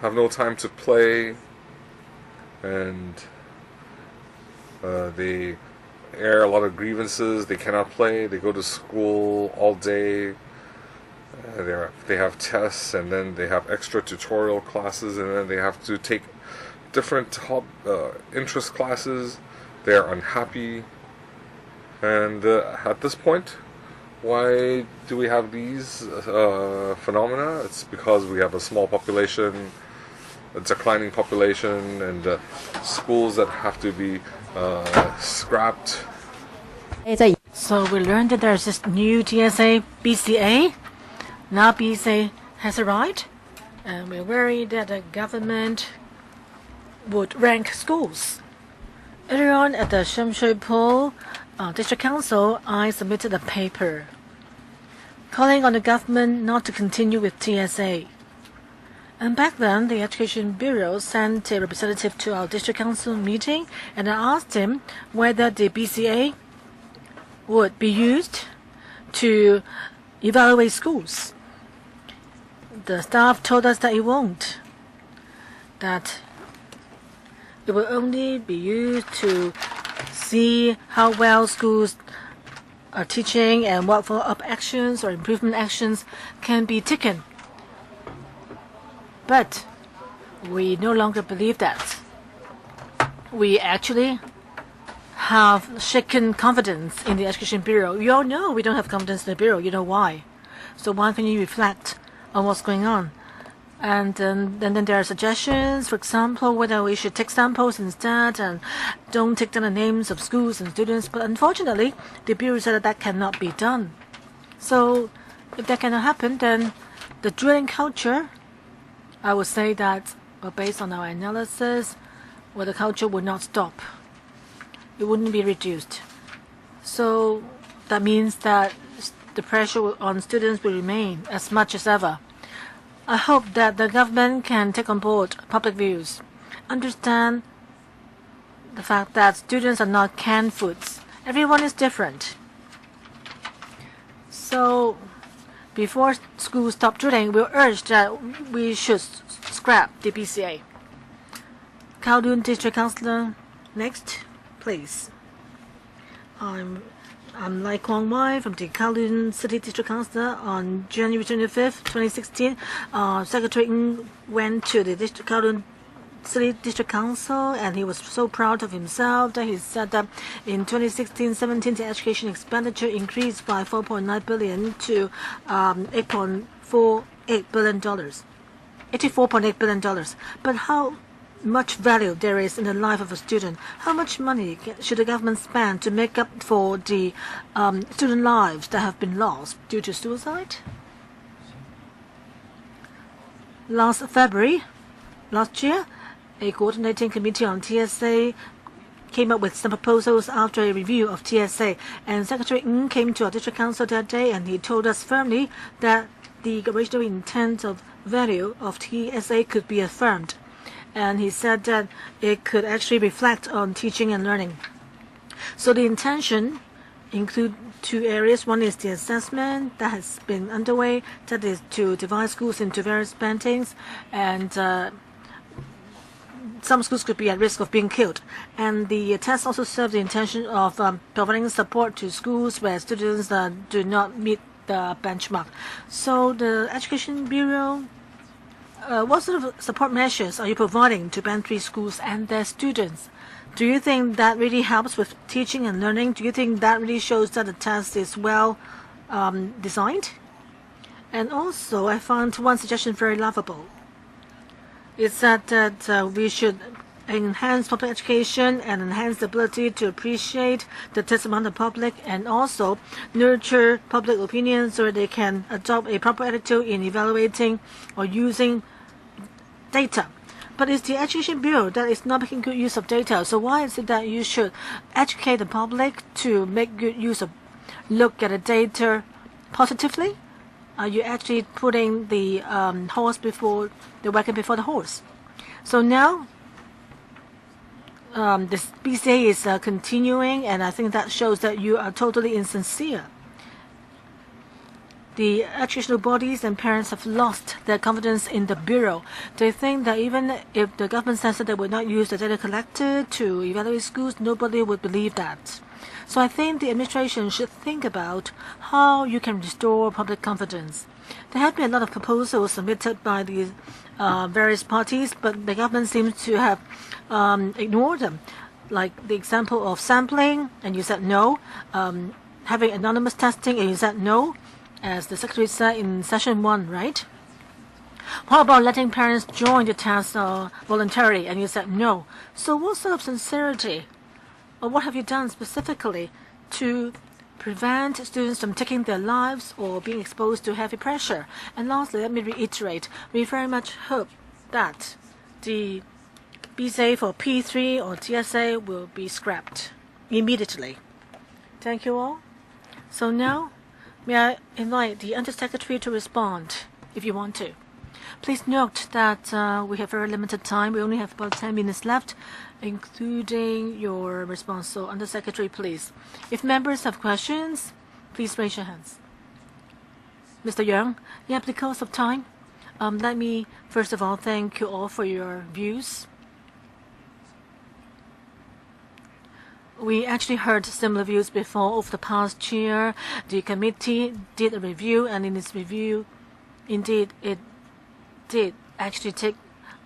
have no time to play, and they air a lot of grievances. They cannot play. They go to school all day. They have tests, and then they have extra tutorial classes, and then they have to take different interest classes. They are unhappy, and at this point, why do we have these phenomena? It's because we have a small population, a declining population, and schools that have to be scrapped. So we learned that there's this new TSA BCA. Now BCA has arrived, and we're worried that the government would rank schools. Earlier on at the Sham Shui Po District Council, I submitted a paper calling on the government not to continue with TSA. And back then, the Education Bureau sent a representative to our District Council meeting, and I asked him whether the BCA would be used to evaluate schools. The staff told us that it won't, that it will only be used to see how well schools are teaching and what follow-up actions or improvement actions can be taken. But we no longer believe that. We actually have shaken confidence in the Education Bureau. You all know we don't have confidence in the Bureau. You know why. So why can you reflect on what's going on? And then there are suggestions, for example, whether we should take samples instead and don't take down the names of schools and students. But unfortunately, the Bureau said that cannot be done. So if that cannot happen, then the drilling culture, I would say that, based on our analysis, the culture would not stop. It wouldn't be reduced. So that means that the pressure on students will remain as much as ever. I hope that the government can take on board public views, understand the fact that students are not canned foods. Everyone is different. So before schools stop drilling, we'll urge that we should scrap the BCA. Kowloon District Councillor, next, please. I'm Lai Kwong Wai from the Kowloon City District Council. On January 25th, 2016, Secretary Ng went to the Kowloon City District Council, and he was so proud of himself that he said that in 2016-17 the education expenditure increased by 4.9 billion to $8.48 billion. $84.8 billion. But how much value there is in the life of a student? How much money should the government spend to make up for the student lives that have been lost due to suicide? Last February, last year, a coordinating committee on TSA came up with some proposals after a review of TSA, and Secretary Ng came to our district council that day, and he told us firmly that the original intent of value of TSA could be affirmed. And he said that it could actually reflect on teaching and learning. So the intention include two areas. One is the assessment that has been underway, that is to divide schools into various bandings, and some schools could be at risk of being killed. And the test also serves the intention of providing support to schools where students do not meet the benchmark. So the Education Bureau, what sort of support measures are you providing to Band 3 schools and their students? Do you think that really helps with teaching and learning? Do you think that really shows that the test is well designed? And also, I found one suggestion very laughable. It said that we should enhance public education and enhance the ability to appreciate the test among the public, and also nurture public opinion so they can adopt a proper attitude in evaluating or using data. But it's the Education Bureau that is not making good use of data. So why is it that you should educate the public to make good use of, look at the data positively? Are you actually putting the horse before the wagon before the horse? So now this BCA is continuing, and I think that shows that you are totally insincere. The educational bodies and parents have lost their confidence in the Bureau. They think that even if the government says that they would not use the data collected to evaluate schools, nobody would believe that. So I think the administration should think about how you can restore public confidence. There have been a lot of proposals submitted by the various parties, but the government seems to have ignored them. Like the example of sampling, and you said no. Having anonymous testing, and you said no, as the Secretary said in session 1, right? How about letting parents join the test voluntarily, and you said no. So what sort of sincerity, or what have you done specifically to prevent students from taking their lives or being exposed to heavy pressure. And lastly, let me reiterate, we very much hope that the BCA for P3 or TSA will be scrapped immediately. Thank you all. So now, may I invite the Undersecretary to respond, if you want to. Please note that we have very limited time. We only have about 10 minutes left, including your response. So, Undersecretary, please. If members have questions, please raise your hands. Mr. Yang, yeah, because of time, let me first of all thank you all for your views. We actually heard similar views before. Over the past year, the committee did a review, and in its review, indeed, it did actually take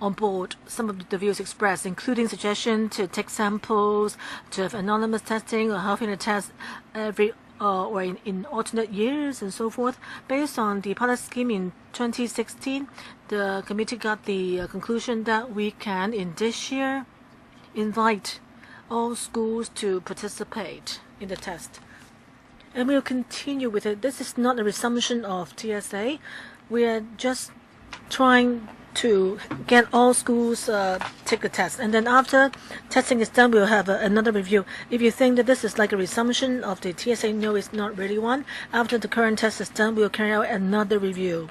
on board some of the views expressed, including suggestion to take samples, to have anonymous testing, or having a test every or in alternate years and so forth. Based on the pilot scheme in 2016, the committee got the conclusion that we can, in this year, invite all schools to participate in the test. And we'll continue with it. This is not a resumption of TSA. We are just trying to get all schools take the test, and then after testing is done, we'll have another review. If you think that this is like a resumption of the TSA, no, it's not really one. After the current test is done, we'll carry out another review.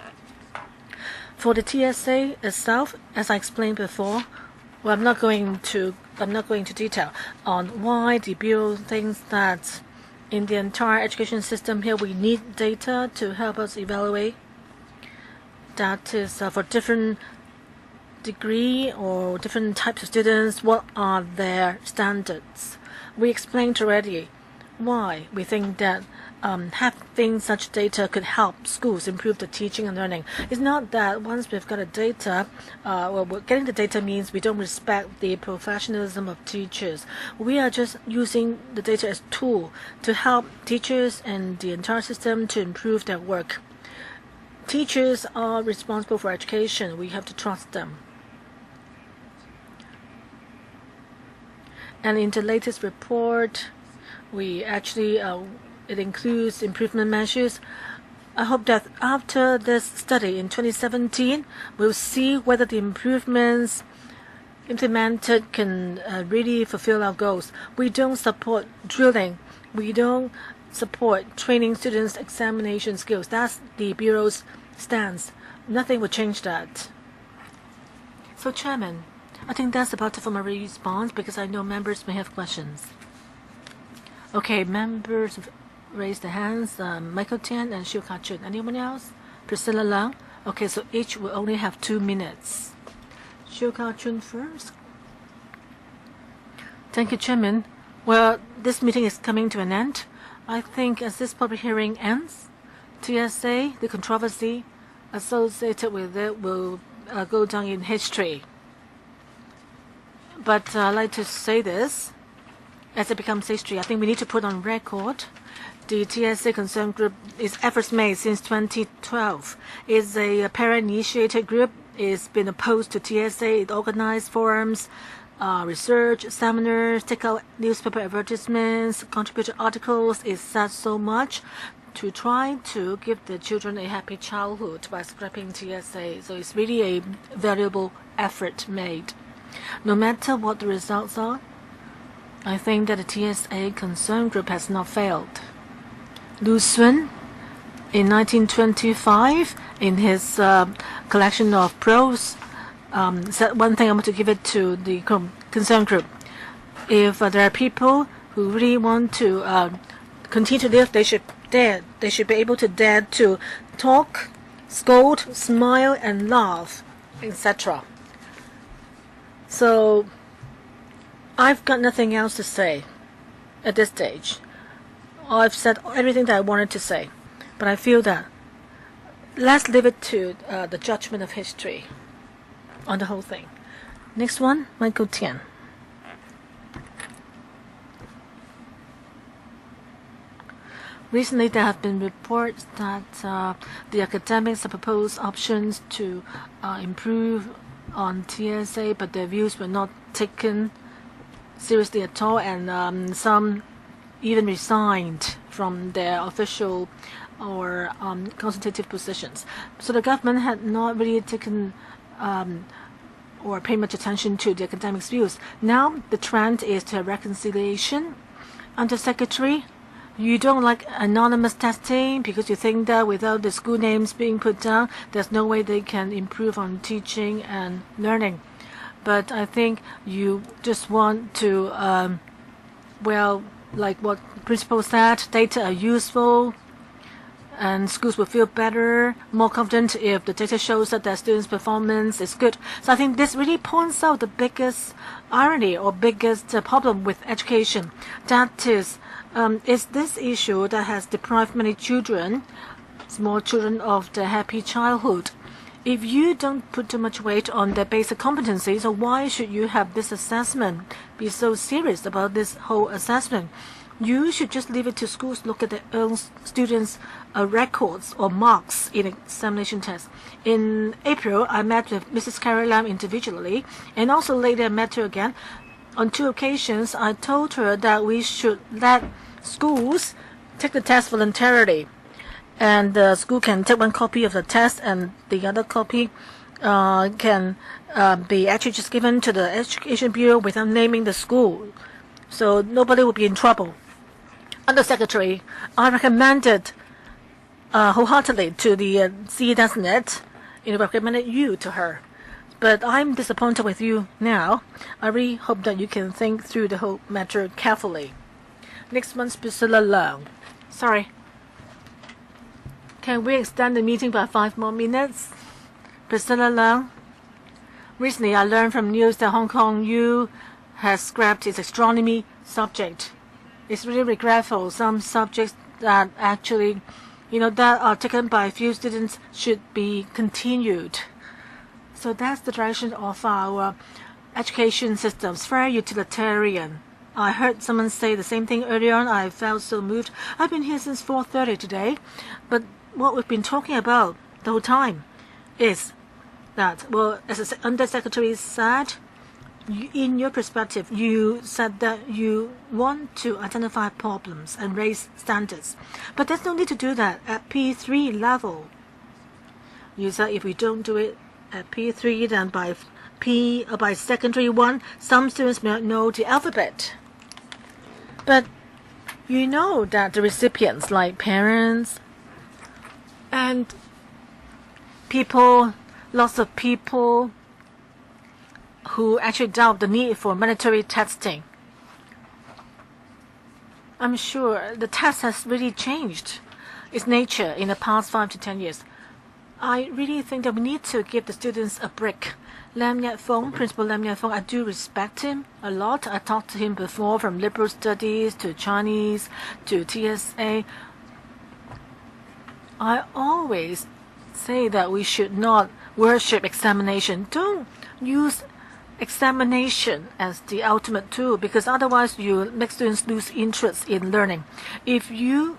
For the TSA itself, as I explained before, well, I'm not going to detail on why the Bureau thinks that in the entire education system here we need data to help us evaluate. That is for different degree or different types of students, what are their standards. We explained already why we think that having such data could help schools improve the teaching and learning. It's not that once we've got the data, getting the data means we don't respect the professionalism of teachers. We are just using the data as a tool to help teachers and the entire system to improve their work. Teachers are responsible for education. We have to trust them. And in the latest report, we actually it includes improvement measures. I hope that after this study in 2017, we'll see whether the improvements implemented can really fulfill our goals. We don't support drilling. We don't support training students' examination skills. That's the Bureau's stance. Nothing will change that. So, Chairman, I think that's about it for my response because I know members may have questions. Okay, members raise their hands. Michael Tian and Xiu Ka-chun. Anyone else? Priscilla Lang? Okay, so each will only have 2 minutes. Xiu Ka-chun first. Thank you, Chairman. Well, this meeting is coming to an end. I think as this public hearing ends, TSA, the controversy associated with it will go down in history. But I'd like to say this, as it becomes history, I think we need to put on record the TSA Concern Group, its efforts made since 2012. It's a parent-initiated group. It's been opposed to TSA. It organized forums, research, seminars, take out newspaper advertisements, contributed articles. It said so much to try to give the children a happy childhood by scrapping TSA. So it's really a valuable effort made. No matter what the results are, I think that the TSA Concern Group has not failed. Lu Sun, in 1925, in his collection of prose, said one thing. I want to give it to the Concern Group. If there are people who really want to continue to live, they should dare. They should be able to dare to talk, scold, smile, and laugh, etc. So I've got nothing else to say at this stage. I've said everything that I wanted to say, but I feel that let's leave it to the judgment of history on the whole thing. Next one, Michael Tian. Recently, there have been reports that the academics have proposed options to improve on TSA, but their views were not taken seriously at all, and some even resigned from their official or consultative positions. So the government had not really taken or pay much attention to the academic views. Now the trend is to reconciliation. Under Secretary, you don't like anonymous testing because you think that without the school names being put down, there's no way they can improve on teaching and learning. But I think you just want to, well, like what the principal said, data are useful, and schools will feel better, more confident if the data shows that their students' performance is good. So I think this really points out the biggest irony or biggest problem with education. That is this issue that has deprived many children, small children, of their happy childhood. If you don't put too much weight on their basic competencies, so why should you have this assessment? Be so serious about this whole assessment. You should just leave it to schools to look at their own students' records or marks in examination tests. In April, I met with Mrs. Carrie Lam individually, and also later I met her again. On 2 occasions, I told her that we should let schools take the test voluntarily. And the school can take 1 copy of the test, and the other copy can be actually just given to the Education Bureau without naming the school. So nobody will be in trouble. Under Secretary, I recommended wholeheartedly to the CE designate, recommended you to her. But I'm disappointed with you now. I really hope that you can think through the whole matter carefully. Next month's Priscilla Leung. Sorry. Can we extend the meeting by 5 more minutes? Priscilla Leung. Recently, I learned from news that Hong Kong U has scrapped its astronomy subject. It's really regretful. Some subjects that actually, that are taken by a few students should be continued. So that's the direction of our education systems, very utilitarian. I heard someone say the same thing earlier on. I felt so moved. I've been here since 4:30 today, but what we've been talking about the whole time is that, well, as the Undersecretary said, in your perspective, you said that you want to identify problems and raise standards. But there's no need to do that at P3 level. You said if we don't do it at P3, then by Secondary 1, some students may not know the alphabet. But you know that the recipients, like parents and people, lots of people who actually doubt the need for mandatory testing. I'm sure the test has really changed its nature in the past 5 to 10 years. I really think that we need to give the students a break. Lam Yat Fong, Principal Lam Yat Fong, I do respect him a lot. I talked to him before, from liberal studies to Chinese to TSA. I always say that we should not worship examination. Don't use examination as the ultimate tool, because otherwise you make students lose interest in learning. If you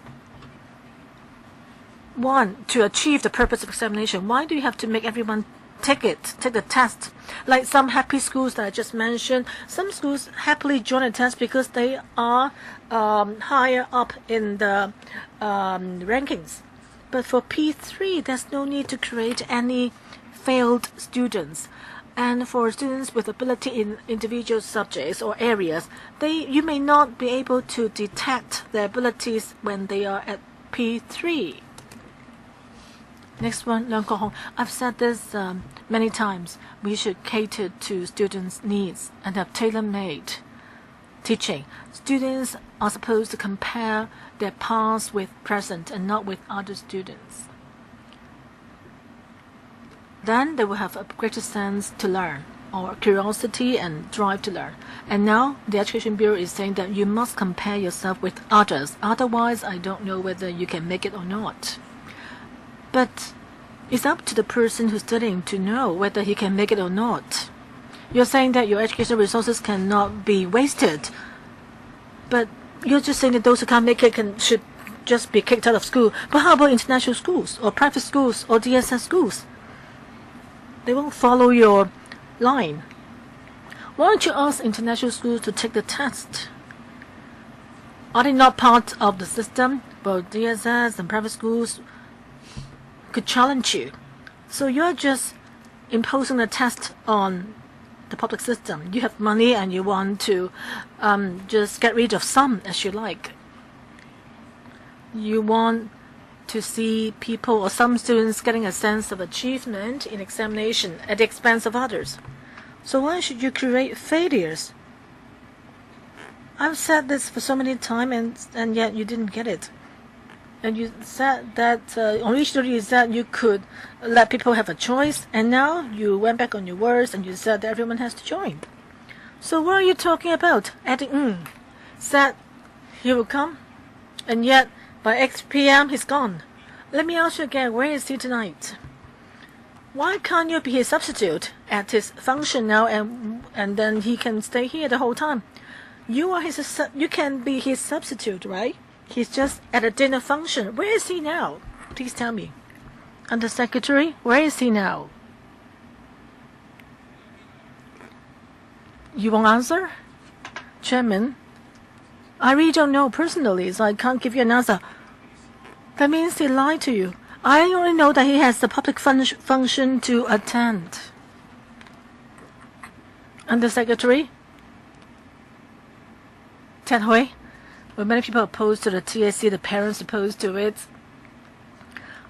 want to achieve the purpose of examination, why do you have to make everyone take the test? Like some happy schools that I just mentioned, some schools happily join the test because they are higher up in the rankings. But for P3, there's no need to create any failed students. And for students with ability in individual subjects or areas, you may not be able to detect their abilities when they are at P3. Next one, Leung Kok-hong. I've said this many times. We should cater to students' needs and have tailor-made teaching. Students are supposed to compare their past with present and not with other students. Then they will have a greater sense to learn, or curiosity and drive to learn. And now the Education Bureau is saying that you must compare yourself with others. Otherwise, I don't know whether you can make it or not. But it's up to the person who's studying to know whether he can make it or not. You're saying that your educational resources cannot be wasted, but you're just saying that those who can't make it should just be kicked out of school. But how about international schools or private schools or DSS schools? They won't follow your line. Why don't you ask international schools to take the test? Are they not part of the system? Both DSS and private schools could challenge you. So you're just imposing a test on the public system. You have money and you want to just get rid of some as you like. You want to see people or some students getting a sense of achievement in examination at the expense of others. So why should you create failures? I've said this for so many times and yet you didn't get it. And you said that originally you said you could let people have a choice, and now you went back on your words and you said that everyone has to join. So what are you talking about? Adding said he will come, and yet by 8 p.m. he's gone. Let me ask you again, where is he tonight? Why can't you be his substitute at his function now, and then he can stay here the whole time? You can be his substitute, right? He's just at a dinner function. Where is he now? Please tell me. Undersecretary, where is he now? You won't answer? Chairman, I really don't know personally, so I can't give you an answer. That means he lied to you. I only know that he has the public function to attend. Undersecretary? Ted Hui? When many people are opposed to the TSC, the parents opposed to it,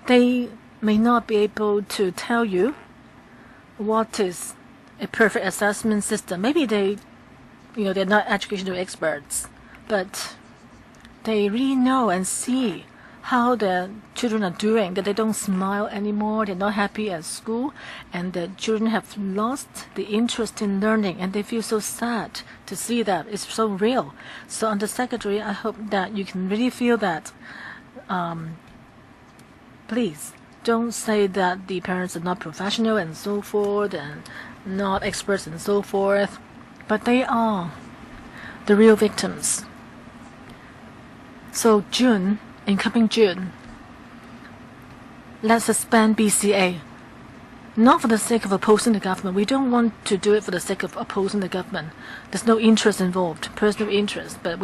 they may not be able to tell you what is a perfect assessment system. Maybe they're not educational experts, but they really know and see how their children are doing, that they don't smile anymore, they're not happy at school, and the children have lost the interest in learning, and they feel so sad to see that. It's so real. So, Undersecretary, I hope that you can really feel that. Please, don't say that the parents are not professional and so forth, and not experts and so forth, but they are the real victims. So, in coming June, let's suspend BCA. Not for the sake of opposing the government. We don't want to do it for the sake of opposing the government. There's no interest involved, personal interest, but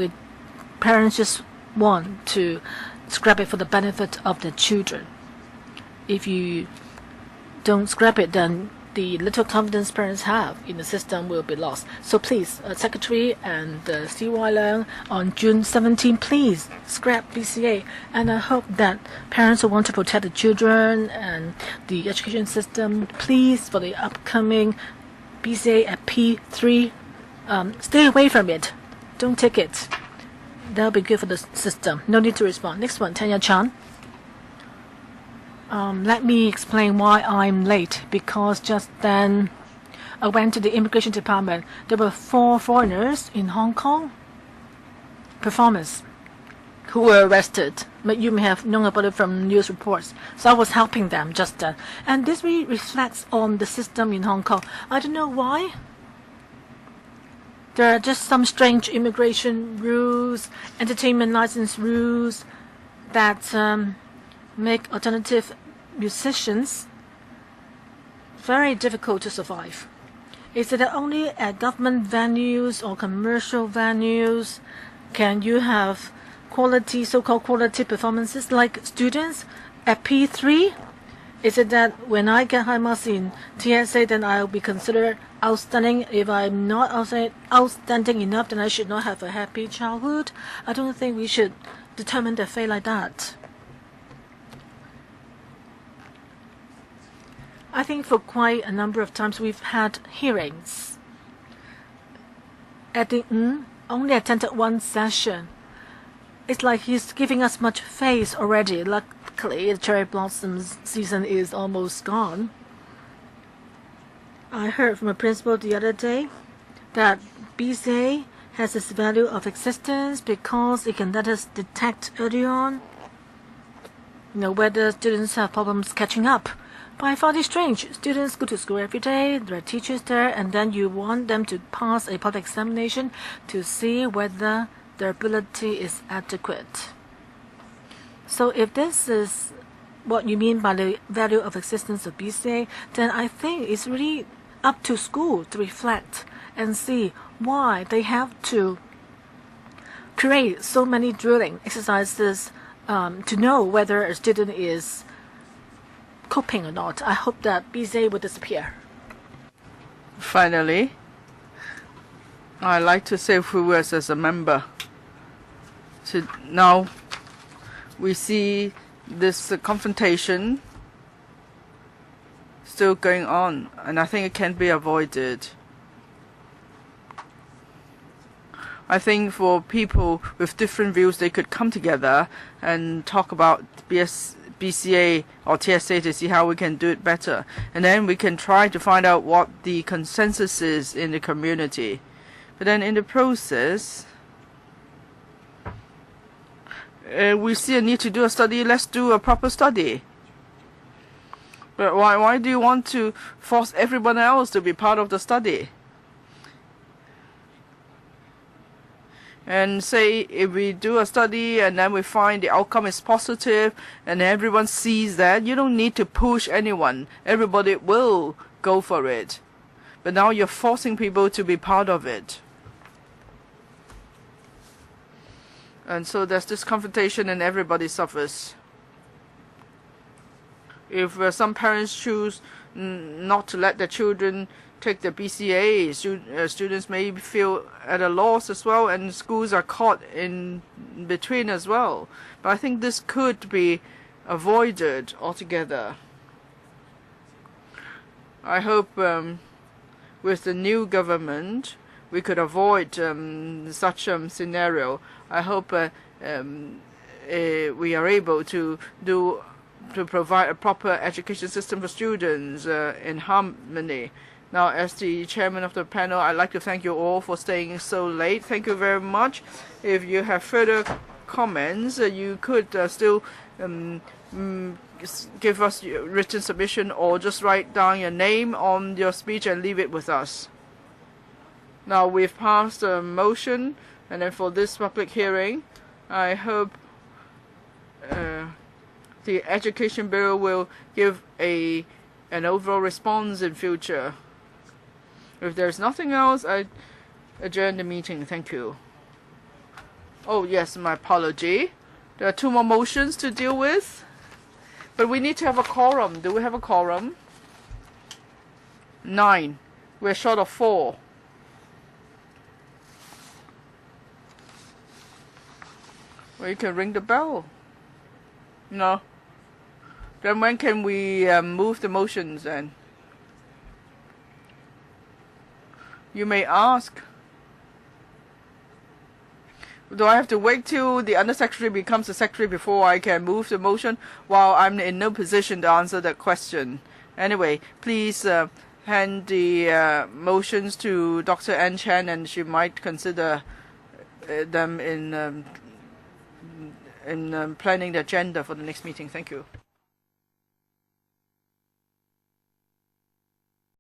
parents just want to scrap it for the benefit of their children. If you don't scrap it, then the little confidence parents have in the system will be lost. So please, Secretary and C.Y. Leung, on June 17, please scrap BCA. And I hope that parents who want to protect the children and the education system, please, for the upcoming BCA at P3, stay away from it. Don't take it. That'll be good for the system. No need to respond. Next one, Tanya Chan. Let me explain why I'm late, because just then I went to the immigration department. There were 4 foreigners in Hong Kong, performers, who were arrested. But you may have known about it from news reports. So I was helping them just then. And this really reflects on the system in Hong Kong. I don't know why. There are just some strange immigration rules, entertainment license rules that make alternative musicians very difficult to survive. Is it that only at government venues or commercial venues can you have quality, so-called quality performances like students at P3? Is it that when I get high marks in TSA, then I'll be considered outstanding? If I'm not outstanding enough, then I should not have a happy childhood? I don't think we should determine their fate like that. I think for quite a number of times we've had hearings. At the only attended one session. It's like he's giving us much face already. Luckily, the cherry blossoms season is almost gone. I heard from a principal the other day that BCA has its value of existence because it can let us detect early on, whether students have problems catching up. But I found it strange. Students go to school every day, there are teachers there, and then you want them to pass a public examination to see whether their ability is adequate. So if this is what you mean by the value of existence of BCA, then I think it's really up to school to reflect and see why they have to create so many drilling exercises to know whether a student is coping or not. I hope that BCA will disappear. Finally, I'd like to say a few words as a member. So now we see this confrontation still going on, and I think it can be avoided. I think for people with different views, they could come together and talk about BCA or TSA to see how we can do it better. And then we can try to find out what the consensus is in the community. But then in the process, we see a need to do a study. Let's do a proper study. But why do you want to force everyone else to be part of the study? And say if we do a study and then we find the outcome is positive and everyone sees that, you don't need to push anyone. Everybody will go for it. But now you're forcing people to be part of it. And so there's this confrontation and everybody suffers. If some parents choose not to let their children take the BCA, students may feel at a loss as well, and schools are caught in between as well. But I think this could be avoided altogether. I hope with the new government we could avoid such a scenario. I hope we are able to provide a proper education system for students in harmony. Now, as the chairman of the panel, I'd like to thank you all for staying so late. Thank you very much. If you have further comments, you could still give us your written submission or just write down your name on your speech and leave it with us. Now, we've passed a motion, and then for this public hearing, I hope the Education Bureau will give an overall response in future. If there's nothing else, I adjourn the meeting. Thank you. Oh, yes, my apology. There are 2 more motions to deal with. But we need to have a quorum. Do we have a quorum? 9. We're short of 4. Well, you can ring the bell. No. Then when can we move the motions then? You may ask. Do I have to wait till the undersecretary becomes the secretary before I can move the motion? While I'm in no position to answer that question. Anyway, please hand the motions to Dr. Ann Chan, and she might consider them in planning the agenda for the next meeting. Thank you.